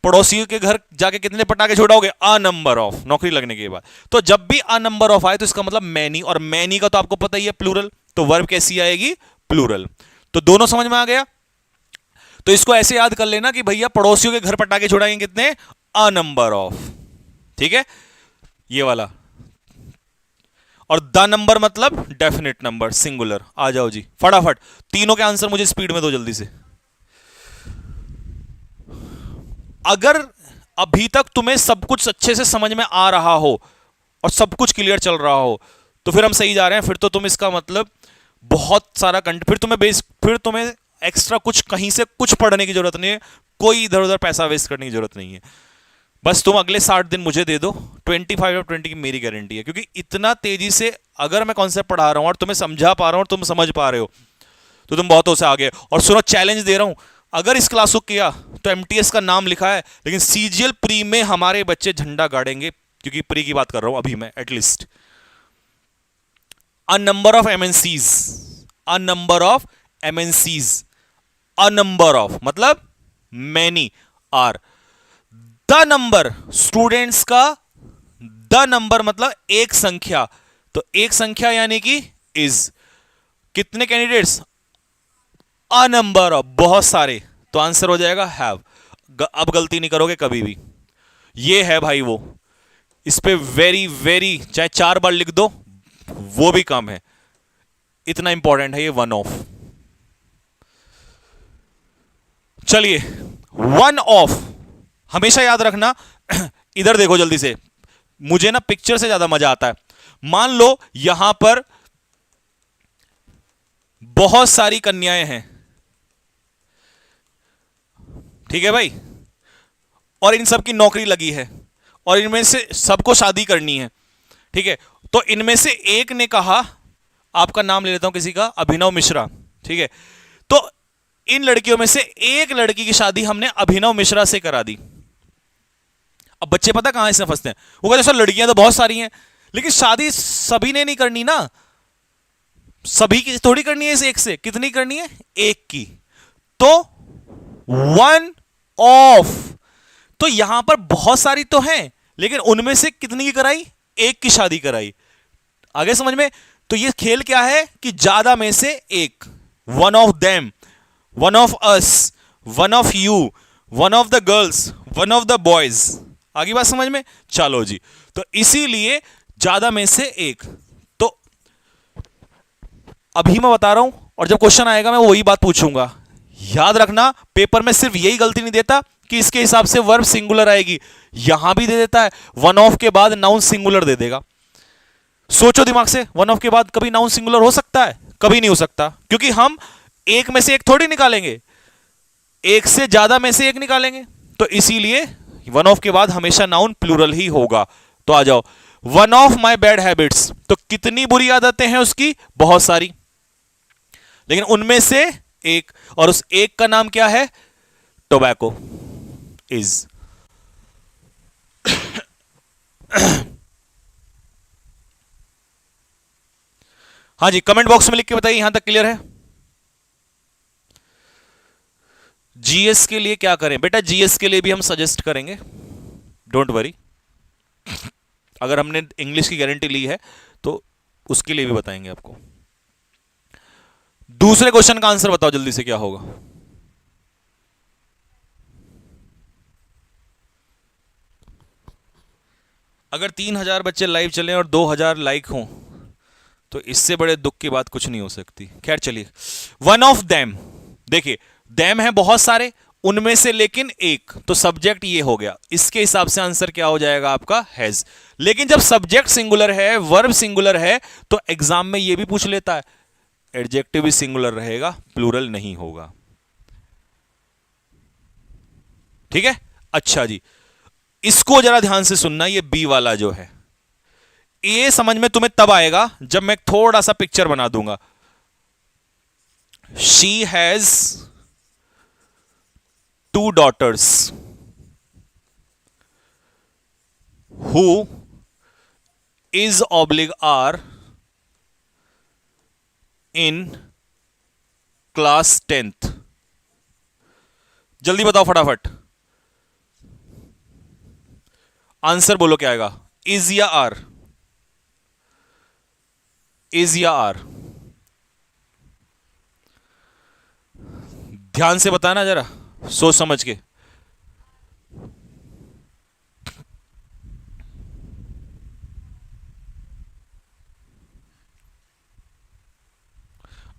पड़ोसियों के घर जाके कितने पटाखे छोड़ाओगे? अ नंबर ऑफ, नौकरी लगने के बाद। तो जब भी अ नंबर ऑफ आए तो इसका मतलब मैनी, और मैनी का तो आपको पता ही है प्लूरल। तो वर्ब कैसी आएगी? प्लूरल। तो दोनों समझ में आ गया। तो इसको ऐसे याद कर लेना कि भैया पड़ोसियों के घर पटाखे छुड़ाएंगे कितने, अ नंबर ऑफ, ठीक है, ये वाला। और द नंबर मतलब डेफिनेट नंबर, सिंगुलर। आ जाओ जी फटाफट, तीनों के आंसर मुझे स्पीड में दो जल्दी से। अगर अभी तक तुम्हें सब कुछ अच्छे से समझ में आ रहा हो और सब कुछ क्लियर चल रहा हो तो फिर हम सही जा रहे हैं। फिर तो तुम इसका मतलब बहुत सारा कंटेंट, फिर तुम्हें एक्स्ट्रा कुछ कहीं से कुछ पढ़ने की जरूरत नहीं है, कोई इधर उधर पैसा वेस्ट करने की जरूरत नहीं है। बस तुम अगले 60 दिन मुझे दे दो, 25/20 की मेरी गारंटी है। क्योंकि इतना तेजी से अगर मैं कॉन्सेप्ट पढ़ा रहा हूं और तुम्हें समझा पा रहा हूं और तुम समझ पा रहे हो तो तुम बहुतों से आगे। और सुनो, चैलेंज दे रहा हूं, अगर इस क्लास को किया तो एमटीएस का नाम लिखा है, लेकिन सीजीएल प्री में हमारे बच्चे झंडा गाड़ेंगे, क्योंकि प्री की बात कर रहा हूं अभी मैं। At least a number of MNCs, a number of MNCs, a number of मतलब many are, the number students का, द नंबर मतलब एक संख्या, तो एक संख्या यानी कि इज, कितने कैंडिडेट्स, अ नंबर ऑफ बहुत सारे, तो आंसर हो जाएगा हैव। अब गलती नहीं करोगे कभी भी, ये है भाई वो। इस पे वेरी वेरी चाहे 4 बार लिख दो वो भी कम है, इतना इंपॉर्टेंट है ये वन ऑफ। चलिए, वन ऑफ हमेशा याद रखना। इधर देखो जल्दी से, मुझे ना पिक्चर से ज्यादा मजा आता है। मान लो यहां पर बहुत सारी कन्याएं हैं, ठीक है भाई, और इन सब की नौकरी लगी है और इनमें से सबको शादी करनी है, ठीक है। तो इनमें से एक ने कहा, आपका नाम ले लेता हूं किसी का, अभिनव मिश्रा, ठीक है। तो इन लड़कियों में से एक लड़की की शादी हमने अभिनव मिश्रा से करा दी। अब बच्चे पता कहां इसमें फंसते हैं, वो कहते हैं सर लड़कियां तो बहुत सारी हैं, लेकिन शादी सभी ने नहीं करनी ना, सभी की थोड़ी करनी है, इस एक से कितनी करनी है, एक की। तो वन ऑफ, तो यहां पर बहुत सारी तो हैं, लेकिन उनमें से कितनी की कराई, एक की शादी कराई। आगे समझ में? तो ये खेल क्या है कि ज्यादा में से एक, one of them, one of us, one of you, one of the girls, one of the boys. आगे बात समझ में? चलो जी, तो इसीलिए ज्यादा में से एक। तो अभी मैं बता रहा हूं और जब क्वेश्चन आएगा मैं वही बात पूछूंगा। याद रखना, पेपर में सिर्फ यही गलती नहीं देता कि इसके हिसाब से वर्ब सिंगुलर आएगी, यहां भी दे देता है वन ऑफ के बाद नाउन सिंगुलर दे देगा। सोचो दिमाग से, वन ऑफ के बाद कभी नाउन सिंगुलर हो सकता है? कभी नहीं हो सकता, क्योंकि हम एक में से एक थोड़ी निकालेंगे, एक से ज्यादा में से एक निकालेंगे। तो इसीलिए वन ऑफ के बाद हमेशा नाउन प्लूरल ही होगा। तो आ जाओ, one of my bad habits, तो कितनी बुरी आदतें हैं उसकी, बहुत सारी, लेकिन उनमें से एक, और उस एक का नाम क्या है, टोबैको इज। हाँ जी, कमेंट बॉक्स में लिख के बताइए, यहां तक क्लियर है। जीएस के लिए क्या करें बेटा, जीएस के लिए भी हम सजेस्ट करेंगे, डोंट वरी। अगर हमने इंग्लिश की गारंटी ली है तो उसके लिए भी बताएंगे आपको। दूसरे क्वेश्चन का आंसर बताओ जल्दी से, क्या होगा। अगर 3000 बच्चे लाइव चले और 2000 लाइक हों तो इससे बड़े दुख की बात कुछ नहीं हो सकती। खैर चलिए, वन ऑफ देम, देखिए देम है बहुत सारे, उनमें से लेकिन एक, तो सब्जेक्ट ये हो गया, इसके हिसाब से आंसर क्या हो जाएगा आपका, हैज। लेकिन जब सब्जेक्ट सिंगुलर है, वर्ब सिंगुलर है, तो एग्जाम में ये भी पूछ लेता है, एडजेक्टिव भी सिंगुलर रहेगा, प्लूरल नहीं होगा। ठीक है, अच्छा जी, इसको जरा ध्यान से सुनना, ये बी वाला जो है, ये समझ में तुम्हें तब आएगा जब मैं थोड़ा सा पिक्चर बना दूंगा। She has 2 daughters who is oblique are in class 10th। जल्दी बताओ फटाफट, आंसर बोलो क्या आएगा, इज या आर, इज या आर। ध्यान से बताना जरा, सोच समझ के।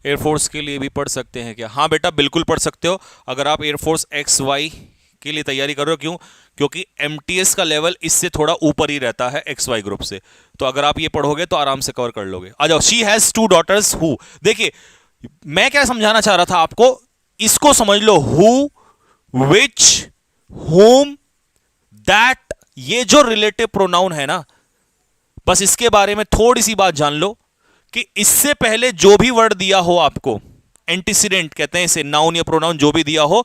एयरफोर्स के लिए भी पढ़ सकते हैं क्या? हाँ बेटा बिल्कुल पढ़ सकते हो, अगर आप एयरफोर्स एक्स वाई के लिए तैयारी कर रहे हो। क्यों? क्योंकि एमटीएस का लेवल इससे थोड़ा ऊपर ही रहता है एक्स वाई ग्रुप से, तो अगर आप ये पढ़ोगे तो आराम से कवर कर लोगे। आ जाओ, she has two daughters who. देखिए मैं क्या समझाना चाह रहा था आपको, इसको समझ लो, हु, विच, whom, दैट, ये जो रिलेटिव प्रोनाउन है ना, बस इसके बारे में थोड़ी सी बात जान लो कि इससे पहले जो भी वर्ड दिया हो आपको, एंटीसीडेंट कहते हैं इसे, नाउन या प्रोनाउन जो भी दिया हो,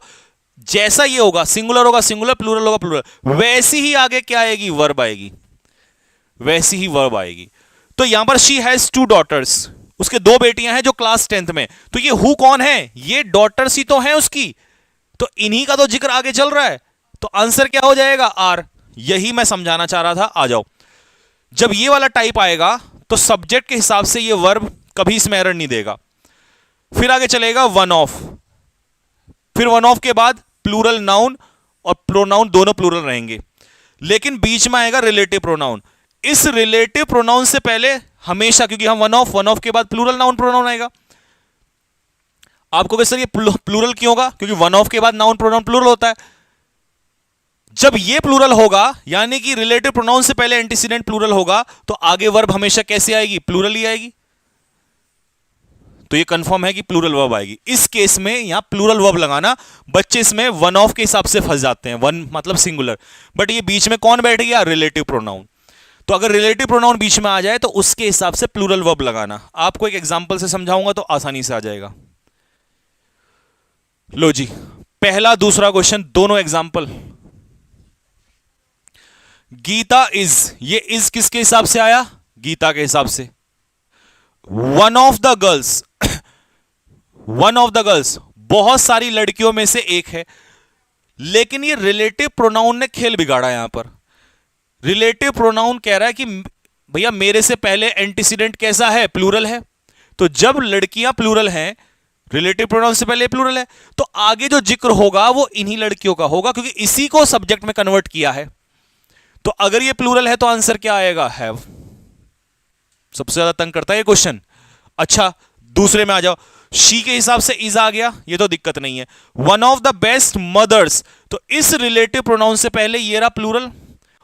जैसा ये होगा, सिंगुलर होगा सिंगुलर, प्लूरल होगा प्लूरल, वैसी ही आगे क्या आएगी? वर्ब आएगी, वैसी ही वर्ब आएगी। तो यहां पर शी हैज टू डॉटर्स, उसके दो बेटियां हैं जो क्लास 10th में। तो ये हु कौन है? ये डॉटर्स ही तो हैं उसकी, तो इन्हीं का तो जिक्र आगे चल रहा है, तो आंसर क्या हो जाएगा? आर। यही मैं समझाना चाह रहा था। आ जाओ, जब ये वाला टाइप आएगा तो सब्जेक्ट के हिसाब से ये वर्ब कभी इसमें एरर नहीं देगा। फिर आगे चलेगा वन ऑफ, फिर वन ऑफ के बाद प्लूरल नाउन और प्रोनाउन दोनों प्लूरल रहेंगे, लेकिन बीच में आएगा रिलेटिव प्रोनाउन। इस रिलेटिव प्रोनाउन से पहले हमेशा, क्योंकि हम वन ऑफ के बाद प्लूरल नाउन प्रोनाउन आएगा। आपको कहे सर ये प्लूरल क्यों होगा? क्योंकि वन ऑफ के बाद नाउन प्रोनाउन प्लूरल होता है। जब ये प्लूरल होगा, यानी कि रिलेटिव प्रोनाउन से पहले एंटीसीडेंट प्लूरल होगा, तो आगे वर्ब हमेशा कैसे आएगी? प्लूरल ही आएगी। तो ये कंफर्म है कि प्लूरल वर्ब आएगी। इस केस में यहां प्लूरल वर्ब लगाना, बच्चे इसमें वन ऑफ के हिसाब से फंस जाते हैं, वन मतलब सिंगुलर, बट ये बीच में कौन बैठ गया? Relative pronoun. तो अगर रिलेटिव प्रोनाउन बीच में आ जाए तो उसके हिसाब से प्लूरल वर्ब लगाना। आपको एक एग्जांपल से समझाऊंगा तो आसानी से आ जाएगा। लो जी, पहला दूसरा क्वेश्चन दोनों एग्जांपल। गीता इज, ये इज किसके हिसाब से आया? गीता के हिसाब से। One of the girls, one of the girls बहुत सारी लड़कियों में से एक है, लेकिन ये रिलेटिव प्रोनाउन ने खेल बिगाड़ा। यहां पर रिलेटिव प्रोनाउन कह रहा है कि भैया मेरे से पहले एंटीसीडेंट कैसा है? प्लूरल है। तो जब लड़कियां प्लूरल हैं, रिलेटिव प्रोनाउन से पहले प्लूरल है, तो आगे जो जिक्र होगा वो इन्हीं लड़कियों का होगा, क्योंकि इसी को सब्जेक्ट में कन्वर्ट किया है। तो अगर ये प्लूरल है तो आंसर क्या आएगा? हैव। सबसे ज्यादा तंग करता है ये क्वेश्चन। अच्छा, दूसरे में आ जाओ। शी के हिसाब से इज आ गया, ये तो दिक्कत नहीं है। One of the best mothers, तो इस रिलेटिव प्रोनाउन से पहले ये रहा प्लूरल,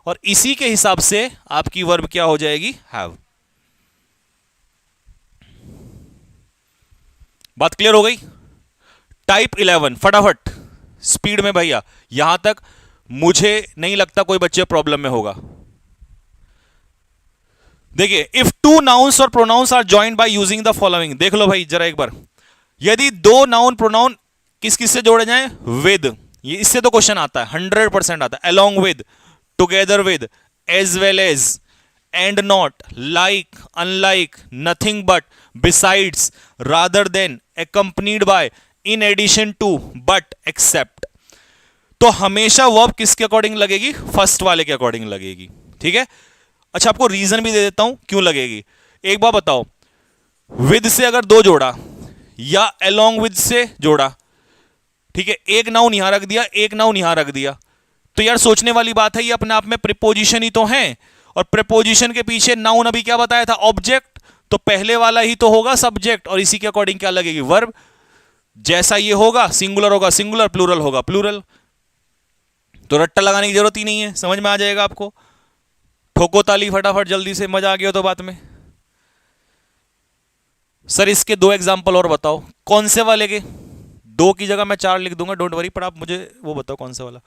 और इसी के हिसाब से आपकी वर्ब क्या हो जाएगी? हैव। बात क्लियर हो गई? टाइप 11 फटाफट स्पीड में भैया, यहां तक मुझे नहीं लगता कोई बच्चे प्रॉब्लम में होगा। देखिए, इफ टू नाउन्स और pronouns are joined by using the following. देख लो भाई जरा एक बार, यदि दो नाउन प्रोनाउन किस किस से जोड़े जाएं? विद, ये इससे तो क्वेश्चन आता है, 100% आता है। Along with, together with, as well as, and not, like, unlike, nothing but, besides, rather than, accompanied by, in addition to, but, except, तो हमेशा वर्ब किसके अकॉर्डिंग लगेगी? फर्स्ट वाले के अकॉर्डिंग लगेगी। ठीक है। अच्छा, आपको रीजन भी दे देता हूं क्यों लगेगी। एक बार बताओ, विद से अगर दो जोड़ा या अलोंग विद से जोड़ा, ठीक है, एक नाउन यहां रख दिया, एक नाउन यहां रख दिया, तो यार सोचने वाली बात है, ये अपने आप में प्रीपोजिशन ही तो है, और प्रीपोजिशन के पीछे नाउन अभी क्या बताया था? ऑब्जेक्ट, तो पहले वाला ही तो होगा सब्जेक्ट, और इसी के अकॉर्डिंग क्या लगेगी? वर्ब। जैसा ये होगा, सिंगुलर होगा सिंगुलर, प्लूरल होगा प्लूरल, तो रट्टा लगाने की जरूरत ही नहीं है, समझ में आ जाएगा आपको। ठोको ताली फटाफट जल्दी से, मजा आ गया तो बात में। सर इसके दो एग्जाम्पल और बताओ, कौन से वाले के? दो की जगह मैं चार लिख दूंगा, डोंट वरी, पर आप मुझे वो बताओ कौन सा वाला।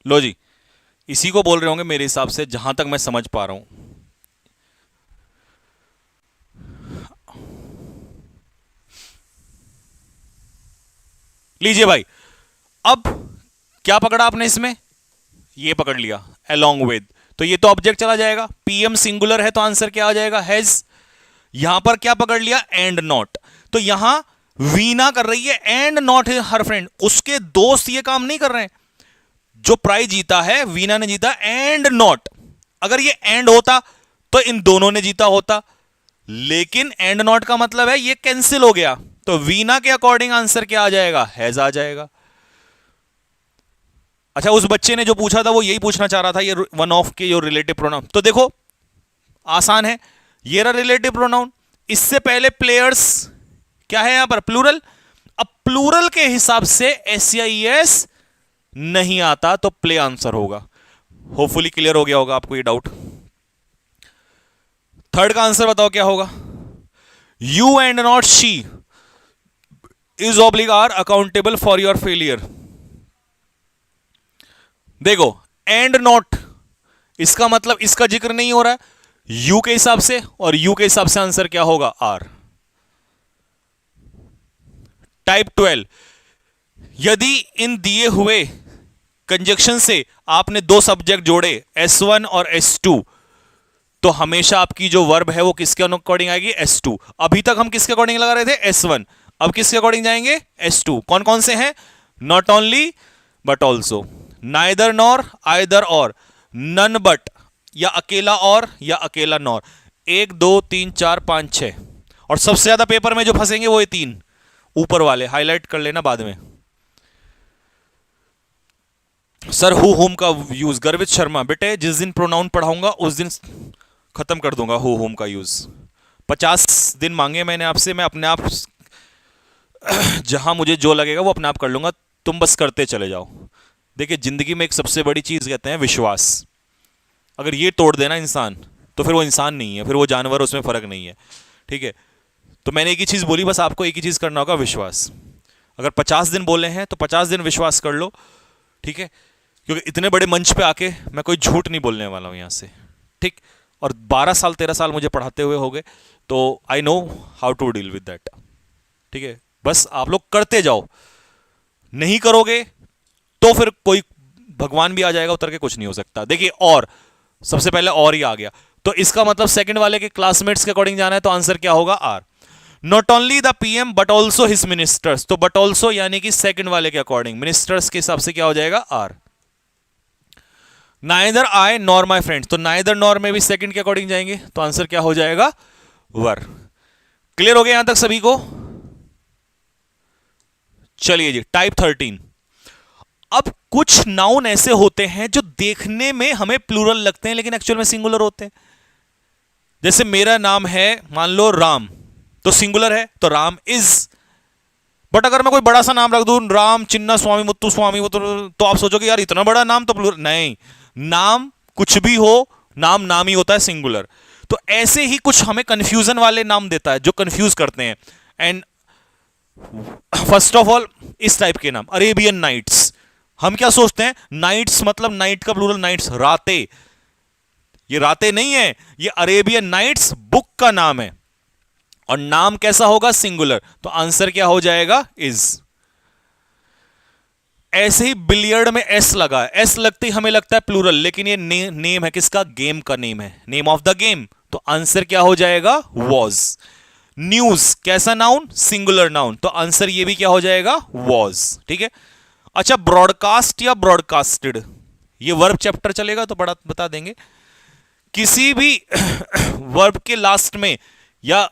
लो जी, इसी को बोल रहे होंगे मेरे हिसाब से, जहां तक मैं समझ पा रहा हूं। लीजिए भाई, अब क्या पकड़ा आपने इसमें? ये पकड़ लिया अलोंग विद, तो ये तो ऑब्जेक्ट चला जाएगा। पीएम सिंगुलर है तो आंसर क्या आ जाएगा, हैज। यहां पर क्या पकड़ लिया, एंड नॉट। तो यहां वीना कर रही है एंड नॉट हर फ्रेंड, उसके दोस्त ये काम नहीं कर रहे हैं। जो प्राइज जीता है वीना ने जीता एंड नॉट। अगर ये एंड होता तो इन दोनों ने जीता होता, लेकिन एंड नॉट का मतलब है ये कैंसिल हो गया, तो वीना के अकॉर्डिंग आंसर क्या आ जाएगा, हैज आ जाएगा। अच्छा, उस बच्चे ने जो पूछा था वो यही पूछना चाह रहा था, ये वन ऑफ के जो रिलेटिव प्रोनाउन। तो देखो आसान है, ये रहा रिलेटिव प्रोनाउन। इससे पहले प्लेयर्स क्या है यहां पर, प्लूरल। अब प्लूरल के हिसाब से एस या ई एस नहीं आता तो प्ले आंसर होगा। होपफुली क्लियर हो गया होगा आपको ये डाउट। थर्ड का आंसर बताओ क्या होगा, you and not she is oblique are accountable for your failure. देखो एंड नॉट, इसका मतलब इसका जिक्र नहीं हो रहा है यू के हिसाब से, और यू के हिसाब से आंसर क्या होगा, आर। टाइप 12, यदि इन दिए हुए कंजक्शन से आपने दो सब्जेक्ट जोड़े S1 और S2, तो हमेशा आपकी जो वर्ब है वो किसके अकॉर्डिंग आएगी, S2। अभी तक हम किसके अकॉर्डिंग लगा रहे थे, S1। अब किसके अकॉर्डिंग जाएंगे, S2। कौन कौन से हैं, not only but also, neither nor, either और, नन बट, या अकेला और या अकेला नॉर। 1 2 3 4 5 6, और सबसे ज्यादा पेपर में जो फंसेंगे वो ये 3 ऊपर वाले, हाईलाइट कर लेना बाद में। सर हु होम का यूज, गर्वित शर्मा, बेटे जिस दिन प्रोनाउन पढ़ाऊंगा उस दिन खत्म कर दूंगा हु होम का यूज। 50 दिन मांगे मैंने आपसे, मैं अपने आप जहां मुझे जो लगेगा वो अपने आप कर लूंगा, तुम बस करते चले जाओ। देखिए जिंदगी में एक सबसे बड़ी चीज कहते हैं विश्वास। अगर ये तोड़ देना इंसान तो फिर वो इंसान नहीं है, फिर वो जानवर, उसमें फर्क नहीं है। ठीक है, तो मैंने एक ही चीज बोली, बस आपको एक ही चीज करना होगा, विश्वास। अगर 50 दिन बोले हैं तो 50 दिन विश्वास कर लो, ठीक है, क्योंकि इतने बड़े मंच पे आके मैं कोई झूठ नहीं बोलने वाला हूं यहां से, ठीक। और 12 साल 13 साल मुझे पढ़ाते हुए हो गए, तो I know how to deal with that, ठीक है। बस आप लोग करते जाओ, नहीं करोगे तो फिर कोई भगवान भी आ जाएगा उतर के, कुछ नहीं हो सकता। देखिए और सबसे पहले और ही आ गया, तो इसका मतलब सेकंड वाले के क्लासमेट्स के अकॉर्डिंग जाना है, तो आंसर क्या होगा, are. Not only the PM but also his ministers, तो बट ऑल्सो यानी कि सेकंड वाले के अकॉर्डिंग, मिनिस्टर्स के हिसाब से क्या हो जाएगा, are. Neither I nor my friends, तो नाइदर नॉर में भी सेकंड के अकॉर्डिंग जाएंगे, तो आंसर क्या हो जाएगा, वर। क्लियर हो गया यहां तक सभी को। चलिए जी, टाइप 13। अब कुछ नाउन ऐसे होते हैं जो देखने में हमें प्लूरल लगते हैं लेकिन एक्चुअल में सिंगुलर होते हैं। जैसे मेरा नाम है मान लो राम, तो सिंगुलर है तो राम इज। बट अगर मैं कोई बड़ा सा नाम रख दूं, राम चिन्ना स्वामी मुत्तु स्वामी, तो आप सोचोगे यार इतना बड़ा नाम तो प्लूरल नहीं। नाम कुछ भी हो, नाम नाम ही होता है, सिंगुलर। तो ऐसे ही कुछ हमें कंफ्यूजन वाले नाम देता है जो कंफ्यूज करते हैं। एंड फर्स्ट ऑफ ऑल इस टाइप के नाम, अरेबियन नाइट्स, हम क्या सोचते हैं, नाइट्स मतलब नाइट का प्लूरल नाइट्स, राते। ये राते नहीं है, ये अरेबियन नाइट्स बुक का नाम है, और नाम कैसा होगा, सिंगुलर, तो आंसर क्या हो जाएगा, इज। ऐसे ही बिलियर्ड में एस लगा है, एस लगते ही हमें लगता है प्लूरल, लेकिन ये नेम है किसका, गेम का नेम है, नेम ऑफ द गेम, तो आंसर क्या हो जाएगा, वॉज। न्यूज कैसा नाउन, सिंगुलर नाउन, तो आंसर ये भी क्या हो जाएगा, वॉज, ठीक है। अच्छा, ब्रॉडकास्ट या ब्रॉडकास्टेड, ये वर्ब चैप्टर चलेगा तो बता देंगे। किसी भी वर्ब के लास्ट में या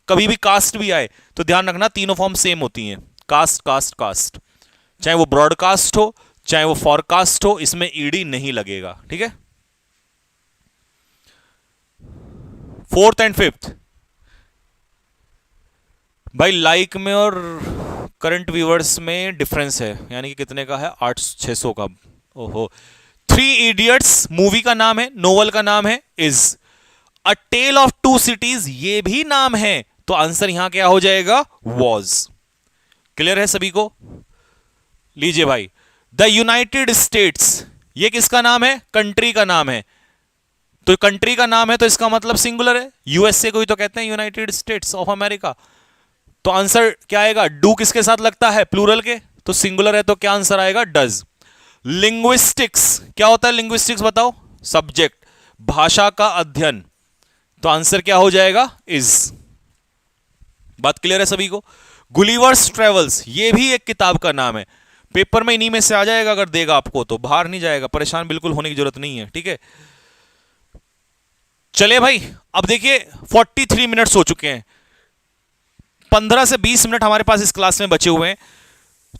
कभी भी कास्ट भी आए तो ध्यान रखना तीनों फॉर्म सेम होती हैं, कास्ट कास्ट कास्ट, चाहे वो ब्रॉडकास्ट हो चाहे वो फॉरकास्ट हो, इसमें ईडी नहीं लगेगा, ठीक है। 4th एंड 5th भाई, लाइक में और करंट व्यूअर्स में डिफरेंस है, यानी कि कितने का है, 600 का। ओहो। 3 इडियट्स मूवी का नाम है, नोवेल का नाम है is. A tale of 2 cities ये भी नाम है, तो आंसर यहां क्या हो जाएगा, वॉज। क्लियर है सभी को। लीजिए भाई, द यूनाइटेड स्टेट्स ये किसका नाम है, कंट्री का नाम है, तो कंट्री का नाम है तो इसका मतलब सिंगुलर है। यूएसए को ही तो कहते हैं यूनाइटेड स्टेट्स ऑफ अमेरिका, तो आंसर क्या आएगा, डू किसके साथ लगता है, प्लूरल के, तो सिंगुलर है तो क्या आंसर आएगा, डज। लिंग्विस्टिक्स क्या होता है, लिंग्विस्टिक्स बताओ, सब्जेक्ट। भाषा का अध्ययन, तो आंसर क्या हो जाएगा? इज। बात क्लियर है सभी को? गुलिवर्स ट्रेवल्स, ये भी एक किताब का नाम है। पेपर में इन्हीं में से आ जाएगा, अगर देगा आपको तो, बाहर नहीं जाएगा, परेशान बिल्कुल होने की जरूरत नहीं है, ठीक है। चलिए भाई, अब देखिए 43 मिनट्स हो चुके हैं, 15 से 20 मिनट हमारे पास इस क्लास में बचे हुए हैं।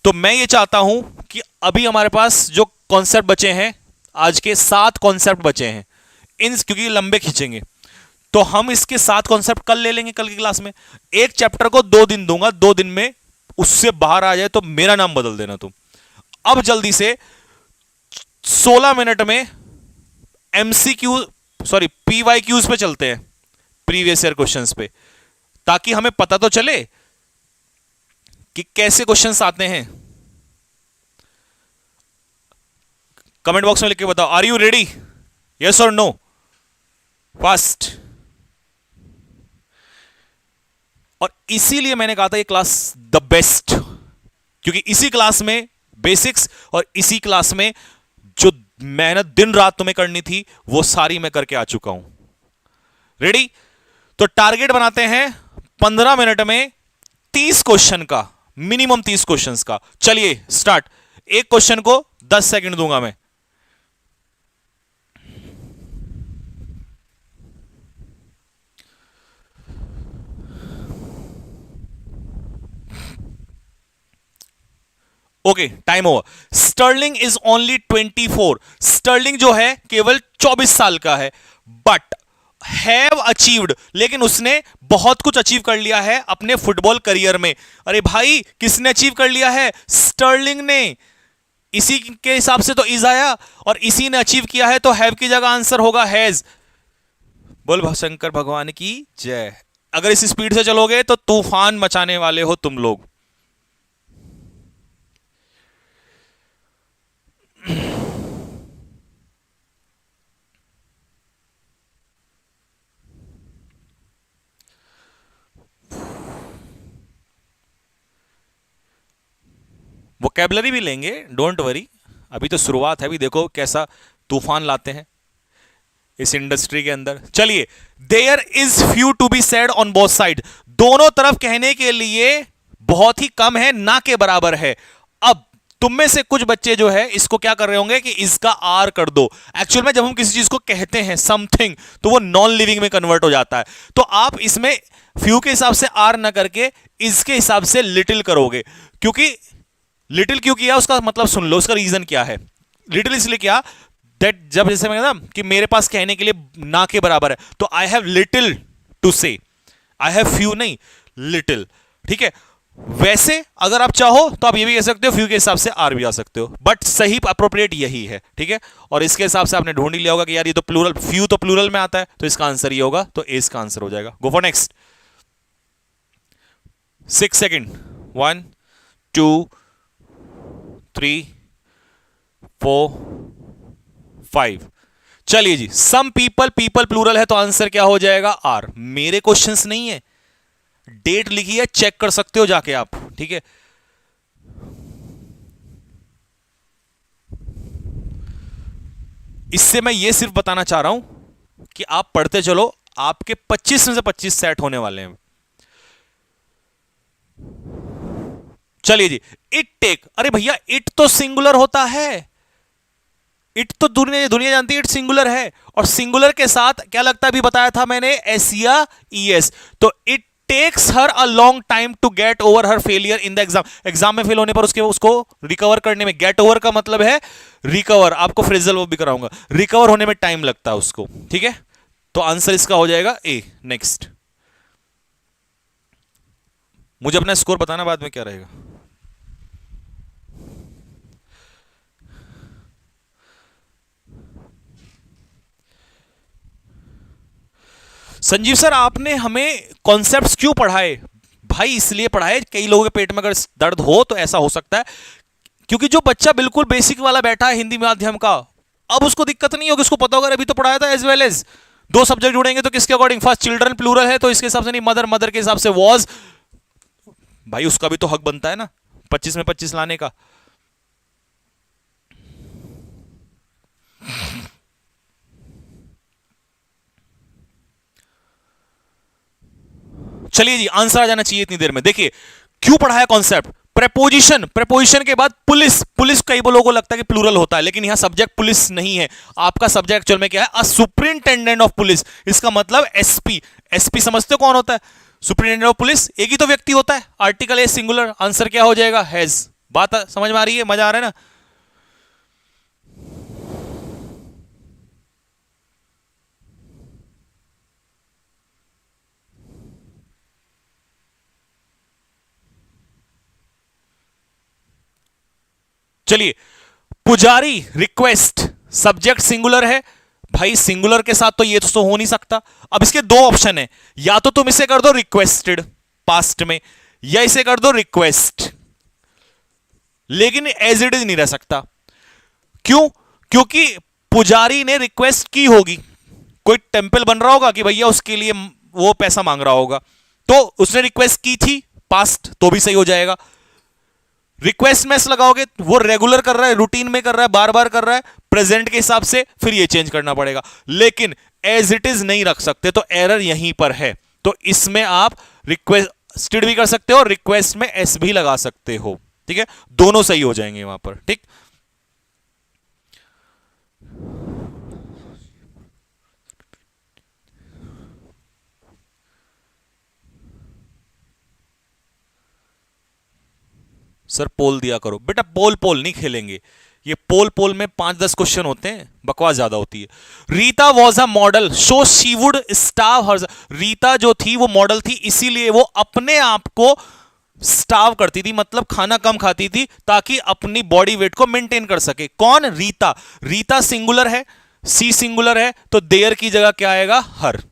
तो मैं ये चाहता हूं कि अभी हमारे पास जो कॉन्सेप्ट बचे हैं, आज के 7 कॉन्सेप्ट बचे हैं, इन क्योंकि लंबे खींचेंगे, तो हम इसके 7 कॉन्सेप्ट कल ले लेंगे, कल की क्लास में। एक चैप्टर को 2 दिन दूंगा, 2 दिन में उससे बाहर आ जाए तो मेरा नाम बदल देना तुम। अब जल्दी से 16 मिनट में एमसीक्यू, सॉरी पीवाईक्यूज पे चलते हैं, प्रीवियस ईयर क्वेश्चंस पे, ताकि हमें पता तो चले कि कैसे क्वेश्चंस आते हैं। कमेंट बॉक्स में लिख के बताओ, आर यू रेडी? यस और नो? फास्ट। और इसीलिए मैंने कहा था ये क्लास द बेस्ट, क्योंकि इसी क्लास में बेसिक्स और इसी क्लास में जो मेहनत दिन रात तुम्हें करनी थी वो सारी मैं करके आ चुका हूं। रेडी? तो टारगेट बनाते हैं 15 मिनट में 30 क्वेश्चन का, मिनिमम 30 क्वेश्चंस का। चलिए स्टार्ट। एक क्वेश्चन को 10 सेकंड दूंगा मैं। Okay, time over. Sterling is only 24। Sterling जो है केवल 24 साल का है, बट हैव अचीव्ड, लेकिन उसने बहुत कुछ अचीव कर लिया है अपने फुटबॉल करियर में। अरे भाई, किसने अचीव कर लिया है? स्टर्लिंग ने। इसी के हिसाब से तो इज आया, और इसी ने अचीव किया है, तो हैव की जगह आंसर होगा हैज। बोल शंकर भगवान की जय। अगर इस स्पीड से चलोगे तो तूफान मचाने वाले हो तुम लोग। वोकैबुलरी भी लेंगे, डोंट वरी, अभी तो शुरुआत है, अभी देखो कैसा तूफान लाते हैं इस इंडस्ट्री के अंदर। चलिए, there is few to be said on both side, दोनों तरफ कहने के लिए बहुत ही कम है, ना के बराबर है। अब तुम में से कुछ बच्चे जो है इसको क्या कर रहे होंगे कि इसका आर कर दो। एक्चुअल में जब हम किसी चीज को कहते हैं समथिंग, तो वो नॉन लिविंग में कन्वर्ट हो जाता है। तो आप इसमें फ्यू के हिसाब से आर ना करके इसके हिसाब से लिटिल करोगे। क्योंकि लिटिल क्यों किया उसका मतलब सुन लो, उसका रीजन क्या है। लिटिल इसलिए किया दैट जब जैसे मैं कहता कि मेरे पास कहने के लिए ना के बराबर है, तो आई हैव लिटिल टू से, आई हैव फ्यू नहीं, लिटिल। ठीक है, वैसे अगर आप चाहो तो आप ये भी कह सकते हो, फ्यू के हिसाब से आर भी आ सकते हो, बट सही अप्रोप्रिएट यही है। ठीक है, और इसके हिसाब से आपने ढूंढ ही लिया होगा कि यार ये तो प्लूरल, फ्यू तो प्लूरल में आता है, तो इसका आंसर ये होगा, तो ए इसका आंसर हो जाएगा। Go for next. 6 सेकेंड। 1 2 3 4 5। चलिए जी, सम पीपल, पीपल प्लूरल है तो आंसर क्या हो जाएगा? आर। मेरे क्वेश्चंस नहीं है, डेट लिखी है, चेक कर सकते हो जाके आप। ठीक है, इससे मैं ये सिर्फ बताना चाह रहा हूं कि आप पढ़ते चलो, आपके 25 में से 25 सेट होने वाले हैं। चलिए जी, इट टेक। अरे भैया, इट तो सिंगुलर होता है, इट तो दुनिया दुनिया जानती है इट सिंगुलर है, और सिंगुलर के साथ क्या लगता है, अभी बताया था मैंने, एस या ईएस। तो it takes her a long time to get over her failure in the exam. Exam में फेल होने पर उसको रिकवर करने में, गेट ओवर का मतलब है रिकवर, आपको फ्रेजल वो भी कराऊंगा, रिकवर होने में टाइम लगता है उसको। ठीक है, तो आंसर इसका हो जाएगा ए। नेक्स्ट। मुझे अपना स्कोर बताना बाद में क्या रहेगा। संजीव सर, आपने हमें कॉन्सेप्ट्स क्यों पढ़ाए? भाई इसलिए पढ़ाए, कई लोगों के पेट में अगर दर्द हो तो ऐसा हो सकता है, क्योंकि जो बच्चा बिल्कुल बेसिक वाला बैठा है हिंदी माध्यम का, अब उसको दिक्कत नहीं होगी, उसको पता होगा अभी तो पढ़ाया था। एज वेल एज 2 सब्जेक्ट जुड़ेंगे तो किसके अकॉर्डिंग? फर्स्ट चिल्ड्रन प्लूरल है तो इसके हिसाब से नहीं, मदर, मदर के हिसाब से वॉज। भाई उसका भी तो हक बनता है ना 25 में 25 लाने का। चलिए जी, आंसर आ जाना चाहिए इतनी देर में। देखिए क्यों पढ़ाया कॉन्सेप्ट। प्रेपोजिशन, प्रेपोजिशन के बाद पुलिस, पुलिस कई लोगों को लगता है कि प्लूरल होता है, लेकिन यहां सब्जेक्ट पुलिस नहीं है। आपका सब्जेक्ट एक्चुअल में क्या है, अ सुपरिंटेंडेंट ऑफ पुलिस। इसका मतलब एसपी। एसपी समझते हो कौन होता है, सुपरिंटेंडेंट ऑफ पुलिस। एक ही तो व्यक्ति होता है, आर्टिकल ए सिंगुलर। आंसर क्या हो जाएगा, हैज। बात समझ में आ रही है, मजा आ रहा है ना। चलिए, पुजारी रिक्वेस्ट, सब्जेक्ट सिंगुलर है भाई, सिंगुलर के साथ तो ये तो हो नहीं सकता। अब इसके दो ऑप्शन है, या तो तुम इसे कर दो रिक्वेस्टेड पास्ट में, या इसे कर दो रिक्वेस्ट, लेकिन एज इट इज नहीं रह सकता। क्यों, क्योंकि पुजारी ने रिक्वेस्ट की होगी, कोई टेंपल बन रहा होगा कि भैया उसके लिए वो पैसा मांग रहा होगा, तो उसने रिक्वेस्ट की थी पास्ट, तो भी सही हो जाएगा। रिक्वेस्ट में लगाओगे, वो रेगुलर कर रहा है, रूटीन में कर रहा है, बार बार कर रहा है, प्रेजेंट के हिसाब से, फिर ये चेंज करना पड़ेगा। लेकिन एज इट इज नहीं रख सकते, तो एरर यहीं पर है। तो इसमें आप रिक्वेस्टेड भी कर सकते हो, रिक्वेस्ट में एस भी लगा सकते हो, ठीक है, दोनों सही हो जाएंगे वहां पर, ठीक। सर पोल दिया करो बेटा, पोल पोल नहीं खेलेंगे, ये पोल पोल में 5-10 क्वेश्चन होते हैं, बकवास ज्यादा होती है। Rita was a model so she would starve her. Rita जो थी वो मॉडल थी, इसीलिए वो अपने आप को स्टाव करती थी, मतलब खाना कम खाती थी, ताकि अपनी बॉडी वेट को मेंटेन कर सके। कौन, रीता। रीता सिंगुलर है, सी सिंगुलर है, तो देयर की जगह क्या आएगा, हर।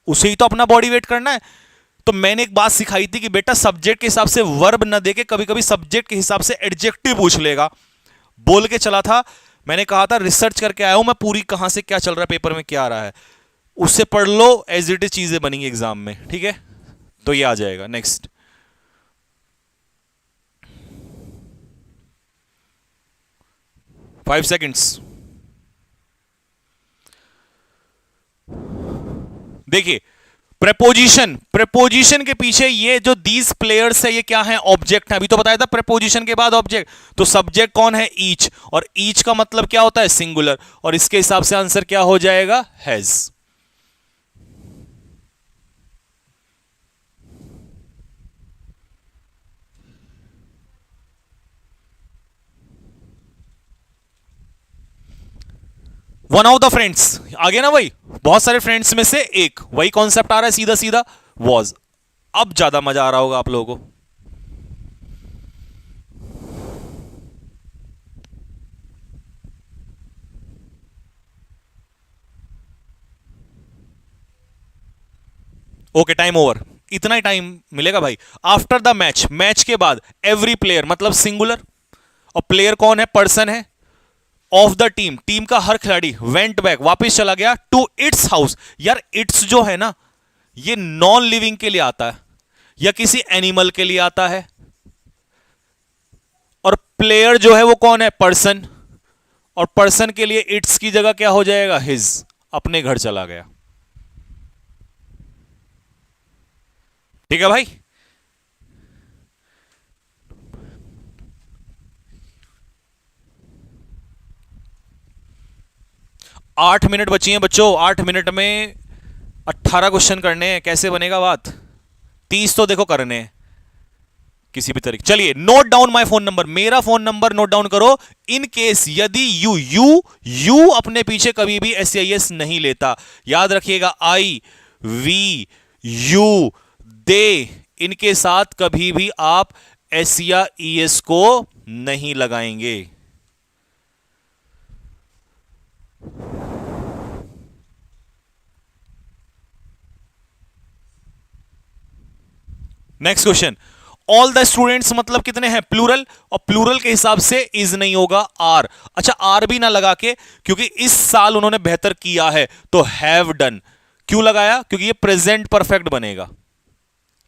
उसे ही तो अपना बॉडी वेट करना है। तो मैंने एक बात सिखाई थी कि बेटा सब्जेक्ट के हिसाब से वर्ब न देके कभी कभी सब्जेक्ट के हिसाब से एडजेक्टिव पूछ लेगा। बोल के चला था, मैंने कहा था रिसर्च करके आया हूं मैं पूरी, कहां से क्या चल रहा है, पेपर में क्या आ रहा है, उससे पढ़ लो, एज इट इज चीजें बनेंगी एग्जाम में, ठीक है। तो ये आ जाएगा। Next, 5 seconds. देखिए प्रेपोजिशन, प्रेपोजिशन के पीछे ये जो दीज प्लेयर्स है, ये क्या है, ऑब्जेक्ट है। अभी तो बताया था प्रेपोजिशन के बाद ऑब्जेक्ट, तो सब्जेक्ट कौन है, ईच, और ईच का मतलब क्या होता है, सिंगुलर, और इसके हिसाब से आंसर क्या हो जाएगा, has. One of the friends आ गया ना भाई, बहुत सारे फ्रेंड्स में से एक, वही कॉन्सेप्ट आ रहा है सीधा सीधा, वॉज। अब ज्यादा मजा आ रहा होगा आप लोगों को। ओके, टाइम ओवर, इतना ही टाइम मिलेगा भाई। आफ्टर द मैच, मैच के बाद, एवरी प्लेयर मतलब सिंगुलर, और प्लेयर कौन है, पर्सन है, ऑफ द टीम, टीम का हर खिलाड़ी, वेंट बैक वापस चला गया, टू इट्स हाउस। यार इट्स जो है ना, ये नॉन लिविंग के लिए आता है या किसी एनिमल के लिए आता है, और प्लेयर जो है वो कौन है, पर्सन, और पर्सन के लिए इट्स की जगह क्या हो जाएगा, हिज, अपने घर चला गया, ठीक है भाई। आठ मिनट बची हैं बच्चों, 8 मिनट में 18 क्वेश्चन करने हैं, कैसे बनेगा बात, 30 तो देखो करने हैं किसी भी तरीके। चलिए note down my phone number, मेरा फोन नंबर नोट डाउन करो, इन केस यदि यू अपने पीछे कभी भी SIS नहीं लेता, याद रखिएगा, आई, वी, यू, दे, इनके साथ कभी भी आप एस या ES को नहीं लगाएंगे। Next question, all the students मतलब कितने हैं, प्लूरल, और प्लूरल के हिसाब से इज नहीं होगा, आर। अच्छा आर भी ना लगा के, क्योंकि इस साल उन्होंने बेहतर किया है, तो हैव डन। क्यों लगाया, क्योंकि ये प्रेजेंट परफेक्ट बनेगा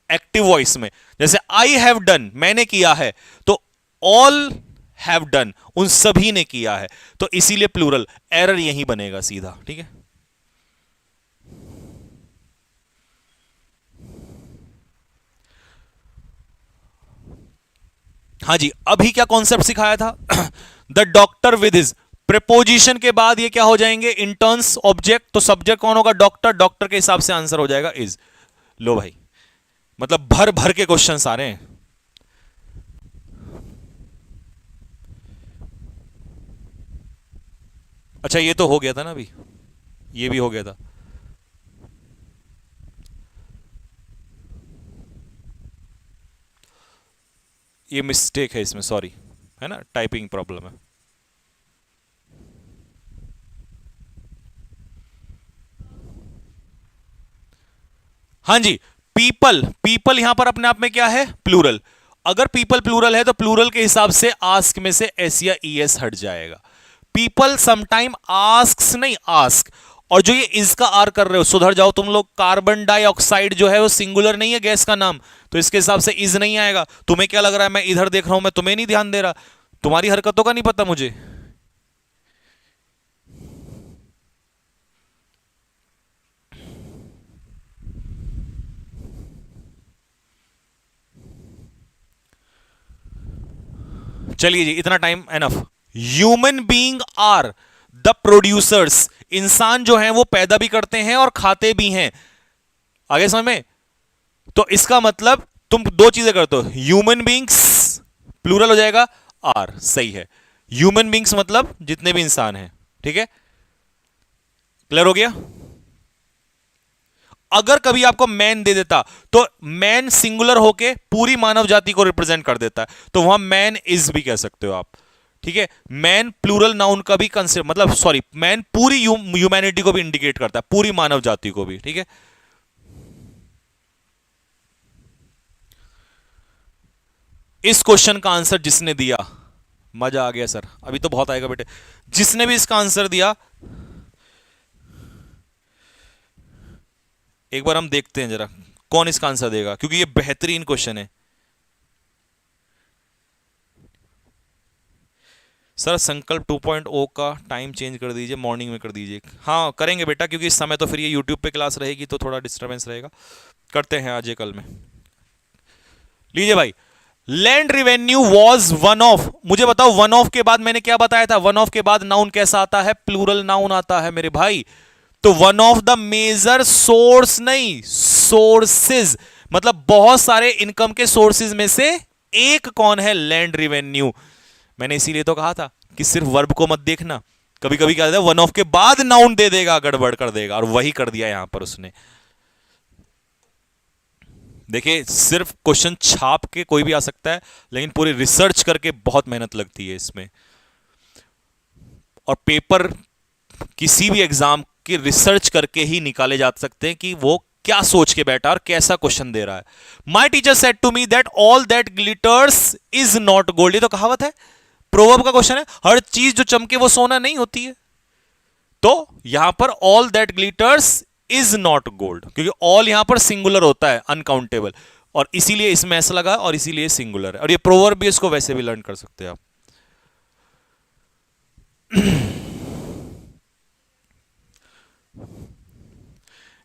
एक्टिव वॉइस में। जैसे आई हैव डन, मैंने किया है, तो ऑल हैव डन, उन सभी ने किया है, तो इसीलिए प्लूरल, एरर यही बनेगा सीधा, ठीक है। हाँ जी, अभी क्या कॉन्सेप्ट सिखाया था? The doctor with his preposition के बाद ये क्या हो जाएंगे? इंटर्न्स ऑब्जेक्ट, तो सब्जेक्ट कौन होगा? डॉक्टर, डॉक्टर के हिसाब से आंसर हो जाएगा इज। लो भाई, मतलब भर भर के क्वेश्चंस आ रहे हैं। अच्छा, ये तो हो गया था ना अभी, ये भी हो गया था। ये मिस्टेक है इसमें, सॉरी, है ना, टाइपिंग प्रॉब्लम है। हाँ जी, पीपल, पीपल यहां पर अपने आप में क्या है? प्लूरल। अगर पीपल प्लूरल है तो प्लूरल के हिसाब से आस्क में से एस या ई एस हट जाएगा। पीपल समटाइम आस्क्स नहीं, आस्क। और जो ये इज का आर कर रहे हो, सुधर जाओ तुम लोग। कार्बन डाइऑक्साइड जो है वो सिंगुलर नहीं है गैस का नाम, तो इसके हिसाब से इज नहीं आएगा। तुम्हें क्या लग रहा है मैं इधर देख रहा हूं, मैं तुम्हें नहीं ध्यान दे रहा? तुम्हारी हरकतों का नहीं पता मुझे। चलिए जी, इतना time enough. Human being are the producers, इंसान जो है वो पैदा भी करते हैं और खाते भी हैं। आगे समझ में? तो इसका मतलब तुम दो चीजें करते हो, ह्यूमन बींग्स प्लूरल हो जाएगा, आर, सही है। ह्यूमन बींग्स मतलब जितने भी इंसान हैं, ठीक है, क्लियर हो गया? अगर कभी आपको मैन दे देता तो मैन सिंगुलर होके पूरी मानव जाति को रिप्रेजेंट कर देता है, तो वहां मैन इज भी कह सकते हो आप, ठीक है। मैन प्लूरल नाउन का भी कंसेप्ट, मतलब सॉरी, मैन पूरी ह्यूमैनिटी को भी इंडिकेट करता है, पूरी मानव जाति को भी, ठीक है। इस क्वेश्चन का आंसर जिसने दिया, मजा आ गया सर, अभी तो बहुत आएगा बेटे। जिसने भी इसका आंसर दिया, एक बार हम देखते हैं जरा कौन इसका आंसर देगा, क्योंकि ये बेहतरीन क्वेश्चन है। सर संकल्प 2.0 का टाइम चेंज कर दीजिए, मॉर्निंग में कर दीजिए। हाँ करेंगे बेटा, क्योंकि इस समय तो फिर ये यूट्यूब पे क्लास रहेगी तो थोड़ा डिस्टरबेंस रहेगा। करते हैं आज ये कल में। लीजिए भाई, land revenue was one of, मुझे बताओ वन ऑफ के बाद मैंने क्या बताया था? वन ऑफ के बाद नाउन कैसा आता है? प्लूरल नाउन आता है मेरे भाई। तो one of the major source नहीं, सोर्सेज, मतलब बहुत सारे इनकम के सोर्सेज में से एक कौन है? Land revenue. मैंने इसीलिए तो कहा था कि सिर्फ वर्ब को मत देखना, कभी कभी क्या वन ऑफ के बाद नाउन दे देगा, गड़बड़ कर देगा, और वही कर दिया यहां पर उसने। देखिए, सिर्फ क्वेश्चन छाप के कोई भी आ सकता है, लेकिन पूरी रिसर्च करके बहुत मेहनत लगती है इसमें। और पेपर किसी भी एग्जाम की रिसर्च करके ही निकाले जा सकते हैं कि वो क्या सोच के बैठा और कैसा क्वेश्चन दे रहा है। My teacher said to me that all that glitters is not gold, ये तो कहावत है, प्रोवर्ब का क्वेश्चन है। हर चीज जो चमके वो सोना नहीं होती है। तो यहां पर all that glitters is not gold, क्योंकि ऑल यहां पर सिंगुलर होता है, अनकाउंटेबल, और इसीलिए इसमें ऐसा लगा और इसीलिए सिंगुलर है। और ये प्रोवर्ब भी, इसको वैसे भी लर्न कर सकते हैं आप।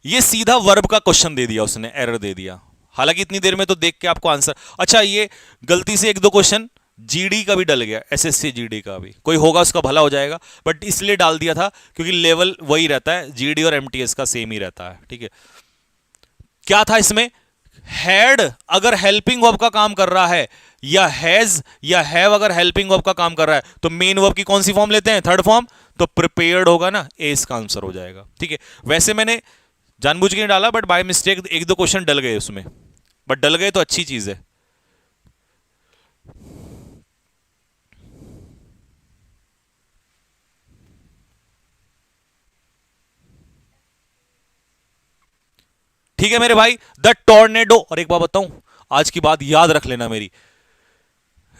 ये सीधा वर्ब का क्वेश्चन दे दिया उसने, एरर दे दिया। हालांकि इतनी देर में तो देख के आपको आंसर, अच्छा ये गलती से एक दो क्वेश्चन जीडी का भी डल गया, एसएससी जीडी का भी, कोई होगा उसका भला हो जाएगा, बट इसलिए डाल दिया था क्योंकि लेवल वही रहता है, जीडी और एमटीएस का सेम ही रहता है, ठीक है। क्या था इसमें? हैड अगर हेल्पिंग वर्ब का काम कर रहा है, या हैज या हैव अगर हेल्पिंग वर्ब का काम कर रहा है, तो मेन वर्ब की कौन सी फॉर्म लेते हैं? Third form. तो प्रिपेयर्ड होगा ना, ए इसका आंसर हो जाएगा, ठीक है। वैसे मैंने जानबूझ के नहीं डाला, बट बाय मिस्टेक एक दो क्वेश्चन डल गए उसमें, बट डल गए तो अच्छी चीज है। ठीक है मेरे भाई, द टॉर्नेडो। और एक बात बताऊं, आज की बात याद रख लेना मेरी,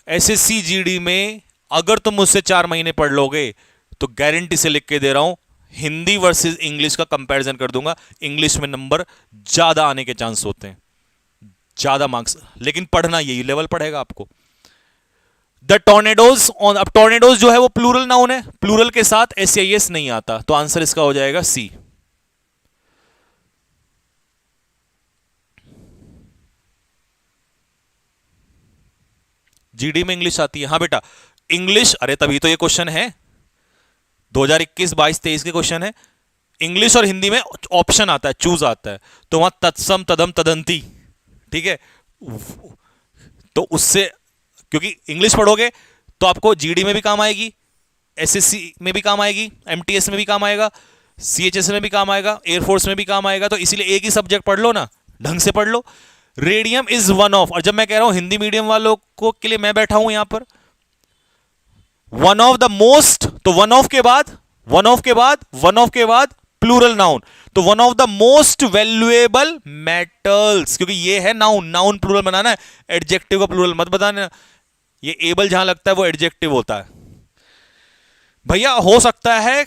एसएससी जीडी में अगर तुम मुझसे 4 महीने पढ़ लोगे तो गारंटी से लिख के दे रहा हूं, हिंदी वर्सेस इंग्लिश का कंपैरिजन कर दूंगा, इंग्लिश में नंबर ज्यादा आने के चांस होते हैं, ज्यादा मार्क्स, लेकिन पढ़ना यही लेवल पढ़ेगा आपको। द टॉर्नेडोज ऑन, अब टॉर्नेडोज जो है वो प्लूरल नाउन है, प्लूरल के साथ एस एस नहीं आता, तो आंसर इसका हो जाएगा सी। जीडी में इंग्लिश आती है? हाँ बेटा इंग्लिश, अरे तभी तो ये क्वेश्चन है 2021 22 23 के क्वेश्चन है। इंग्लिश और हिंदी में ऑप्शन आता है, चूज आता है, तो वहां तत्सम तदम तदंती, ठीक है, तो उससे क्योंकि इंग्लिश पढ़ोगे तो आपको जीडी में भी काम आएगी, एसएससी में भी काम आएगी, एमटीएस में भी काम आएगा, सीएचएस में भी काम आएगा, एयरफोर्स में भी काम आएगा, तो इसीलिए एक ही सब्जेक्ट पढ़ लो ना, ढंग से पढ़ लो। रेडियम इज वन ऑफ, और जब मैं कह रहा हूं हिंदी मीडियम वालों को के लिए मैं बैठा हूं यहां पर, वन ऑफ द मोस्ट, तो वन ऑफ के बाद वन ऑफ के बाद वन ऑफ के बाद प्लूरल नाउन, तो one of the most valuable metals, क्योंकि ये है नाउन, नाउन प्लूरल बनाना है, एडजेक्टिव का प्लूरल मत बताना। ये एबल जहां लगता है वो एडजेक्टिव होता है भैया। हो सकता है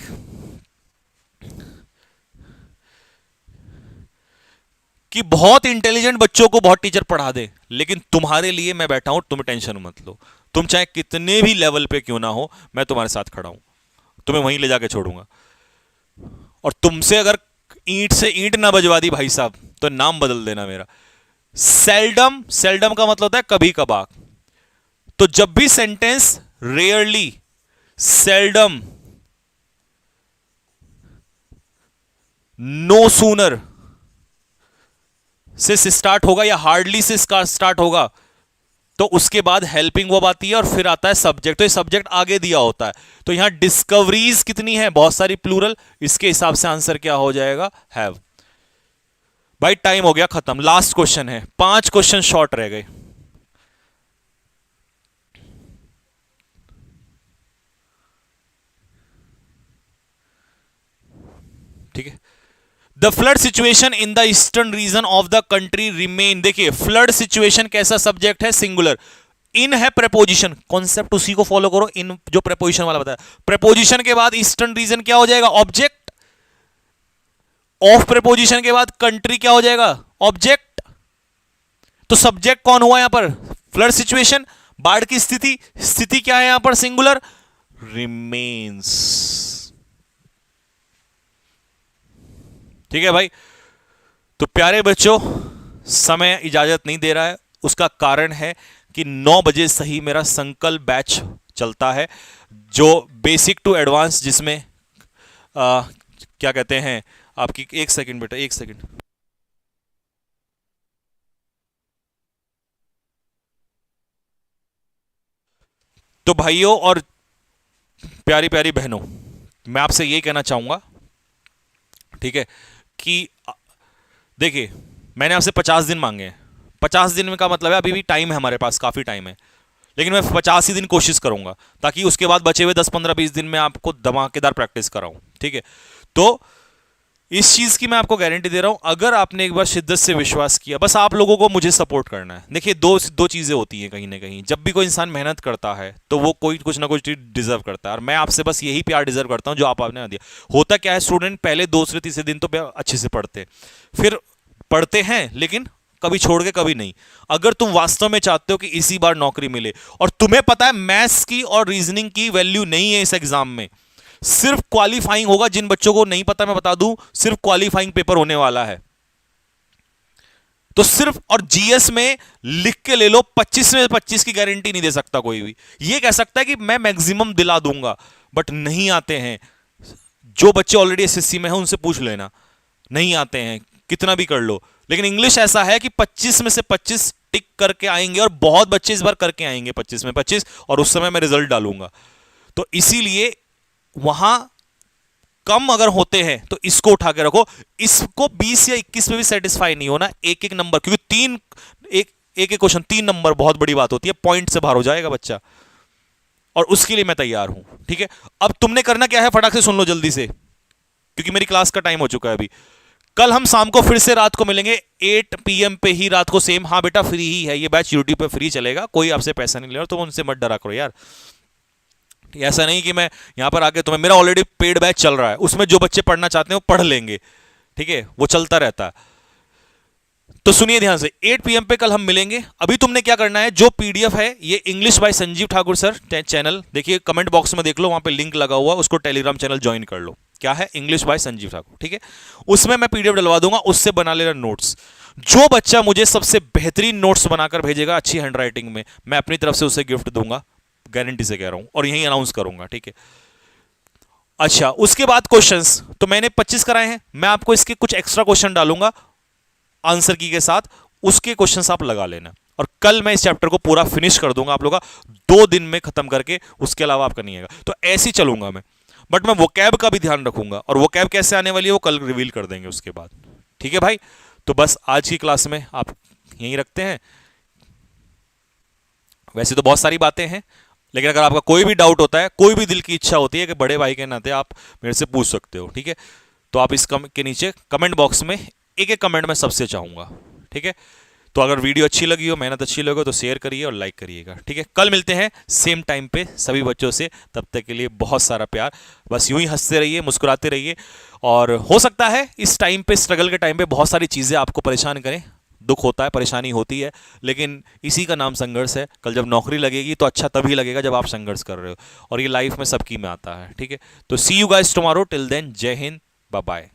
कि बहुत इंटेलिजेंट बच्चों को बहुत टीचर पढ़ा दे, लेकिन तुम्हारे लिए मैं बैठा हूं, तुम्हें टेंशन मत लो, तुम चाहे कितने भी लेवल पे क्यों ना हो, मैं तुम्हारे साथ खड़ा हूं, तुम्हें वहीं ले जाके छोड़ूंगा। और तुमसे अगर ईंट से ईंट ना बजवा दी भाई साहब, तो नाम बदल देना मेरा। सेल्डम, सेल्डम का मतलब होता है कभी कभार, तो जब भी sentence rarely, seldom, no sooner से स्टार्ट होगा या हार्डली से स्टार्ट होगा, तो उसके बाद हेल्पिंग वर्ब आती है और फिर आता है सब्जेक्ट, तो ये सब्जेक्ट आगे दिया होता है। तो यहां डिस्कवरीज कितनी है, बहुत सारी प्लूरल, इसके हिसाब से आंसर क्या हो जाएगा, हैव। भाई टाइम हो गया खत्म, लास्ट क्वेश्चन है, 5 क्वेश्चन शॉर्ट रह गए। ठीक है, the flood situation in the eastern region of the country remain, देखिए फ्लड सिचुएशन कैसा सब्जेक्ट है, सिंगुलर, इन है प्रेपोजिशन, कॉन्सेप्ट उसी को फॉलो करो, इन जो प्रेपोजिशन वाला बताया, प्रेपोजिशन के बाद ईस्टर्न रीजन क्या हो जाएगा, ऑब्जेक्ट, ऑफ प्रेपोजिशन के बाद कंट्री क्या हो जाएगा, ऑब्जेक्ट, तो सब्जेक्ट कौन हुआ यहां पर, फ्लड सिचुएशन, बाढ़ की स्थिति, स्थिति क्या है यहां पर, सिंगुलर, रिमेन्स। ठीक है भाई, तो प्यारे बच्चों समय इजाजत नहीं दे रहा है, उसका कारण है कि 9 बजे सही मेरा संकल्प बैच चलता है, जो बेसिक टू एडवांस, जिसमें क्या कहते हैं आपकी, एक सेकंड बेटा, एक सेकंड, तो भाइयों और प्यारी प्यारी बहनों, मैं आपसे यही कहना चाहूंगा, ठीक है, कि देखिए मैंने आपसे 50 दिन मांगे हैं, 50 दिन का मतलब है अभी भी टाइम है हमारे पास, काफी टाइम है, लेकिन मैं 50 ही दिन कोशिश करूंगा, ताकि उसके बाद बचे हुए 10 15 20 दिन में आपको धमाकेदार प्रैक्टिस कराऊं। ठीक है, तो इस चीज की मैं आपको गारंटी दे रहा हूं, अगर आपने एक बार शिद्दत से विश्वास किया, बस आप लोगों को मुझे सपोर्ट करना है। देखिए दो चीजें होती हैं कहीं ना कहीं, जब भी कोई इंसान मेहनत करता है तो वो कोई कुछ ना कुछ डिजर्व करता है, और मैं आपसे बस यही प्यार डिजर्व करता हूं जो आपने दिया। होता क्या है, स्टूडेंट पहले दूसरे तीसरे दिन तो अच्छे से पढ़ते, फिर पढ़ते हैं लेकिन कभी छोड़ के कभी नहीं। अगर तुम वास्तव में चाहते हो कि इसी बार नौकरी मिले, और तुम्हें पता है मैथ्स की और रीजनिंग की वैल्यू नहीं है इस एग्जाम में, सिर्फ क्वालिफाइंग होगा, जिन बच्चों को नहीं पता मैं बता दूं, सिर्फ क्वालिफाइंग पेपर होने वाला है, तो सिर्फ, और जीएस में लिख के ले लो, 25 में 25 की गारंटी नहीं दे सकता कोई भी। ये कह सकता है कि मैं मैक्सिमम दिला दूंगा, बट नहीं आते हैं। जो बच्चे ऑलरेडी एसएससी में हैं उनसे पूछ लेना, नहीं आते हैं, कितना भी कर लो। लेकिन इंग्लिश ऐसा है कि 25 में से 25 टिक करके आएंगे, और बहुत बच्चे इस बार करके आएंगे 25 में 25, और उस समय मैं रिजल्ट डालूंगा। तो इसीलिए वहां कम अगर होते हैं तो इसको उठा के रखो, इसको 20 या 21 में भी सेटिस्फाई नहीं होना, एक एक नंबर, क्योंकि एक क्वेश्चन 3 नंबर बहुत बड़ी बात होती है, पॉइंट से बाहर हो जाएगा बच्चा, और उसके लिए मैं तैयार हूं। ठीक है, अब तुमने करना क्या है, फटाक से सुन लो जल्दी से, क्योंकि मेरी क्लास का टाइम हो चुका है अभी। कल हम शाम को फिर से रात को मिलेंगे 8 PM पे ही, रात को सेम। हाँ बेटा फ्री ही है ये बैच, यूट्यूब पे फ्री चलेगा, कोई आपसे पैसा नहीं ले रहा, तो उनसे मत डरा करो यार। ऐसा नहीं कि मैं यहां पर आके तुम्हें, मेरा ऑलरेडी पेड बैच चल रहा है, उसमें जो बच्चे पढ़ना चाहते हैं वो पढ़ लेंगे। ठीक है, वो चलता रहता है। तो सुनिए ध्यान से, 8 PM पे कल हम मिलेंगे। अभी तुमने क्या करना है, जो पीडीएफ है ये English by Sanjeev Thakur sir channel, देखिए कमेंट बॉक्स में देख लो, वहां पे लिंक लगा हुआ, उसको टेलीग्राम चैनल ज्वाइन कर लो। क्या है, इंग्लिश बाय संजीव ठाकुर, ठीक है। उसमें मैं पीडीएफ डलवा दूंगा, उससे बना लेना नोट्स। जो बच्चा मुझे सबसे बेहतरीन नोट्स बनाकर भेजेगा अच्छी हैंडराइटिंग में, मैं अपनी तरफ से उसे गिफ्ट दूंगा, गारंटी से कह रहा हूं, और यही अनाउंस करूंगा, ठीक है। अच्छा, उसके बाद क्वेश्चंस तो मैंने 25 कराए हैं, मैं आपको इसके कुछ एक्स्ट्रा क्वेश्चन डालूंगा आंसर की के साथ, उसके क्वेश्चंस आप लगा लेना। और कल मैं इस चैप्टर को पूरा फिनिश कर दूंगा आप लोगों का, 2 दिन में खत्म करके, उसके अलावा आपका नहीं आएगा। तो ऐसे ही चलूंगा मैं, बट मैं वोकैब का भी ध्यान रखूंगा, और वोकैब कैसे आने वाली है वो कल रिवील कर देंगे उसके बाद, ठीक है भाई। तो बस आज की क्लास में आप यहीं रखते हैं। वैसे तो बहुत सारी बातें हैं, लेकिन अगर आपका कोई भी डाउट होता है, कोई भी दिल की इच्छा होती है कि बड़े भाई के नाते आप मेरे से पूछ सकते हो, ठीक है। तो आप इस के नीचे कमेंट बॉक्स में एक एक कमेंट में सबसे चाहूंगा, ठीक है। तो अगर वीडियो अच्छी लगी हो, मेहनत अच्छी लगी हो, तो शेयर करिए और लाइक करिएगा, ठीक है। कल मिलते हैं सेम टाइम पे सभी बच्चों से, तब तक के लिए बहुत सारा प्यार। बस यूं ही हंसते रहिए, मुस्कुराते रहिए, और हो सकता है इस टाइम पे, स्ट्रगल के टाइम पे बहुत सारी चीज़ें आपको परेशान करें, दुख होता है, परेशानी होती है, लेकिन इसी का नाम संघर्ष है। कल जब नौकरी लगेगी तो अच्छा तभी लगेगा जब आप संघर्ष कर रहे हो, और ये लाइफ में सबकी में आता है, ठीक है। तो see you guys tomorrow, till then जय हिंद, बाय बाय।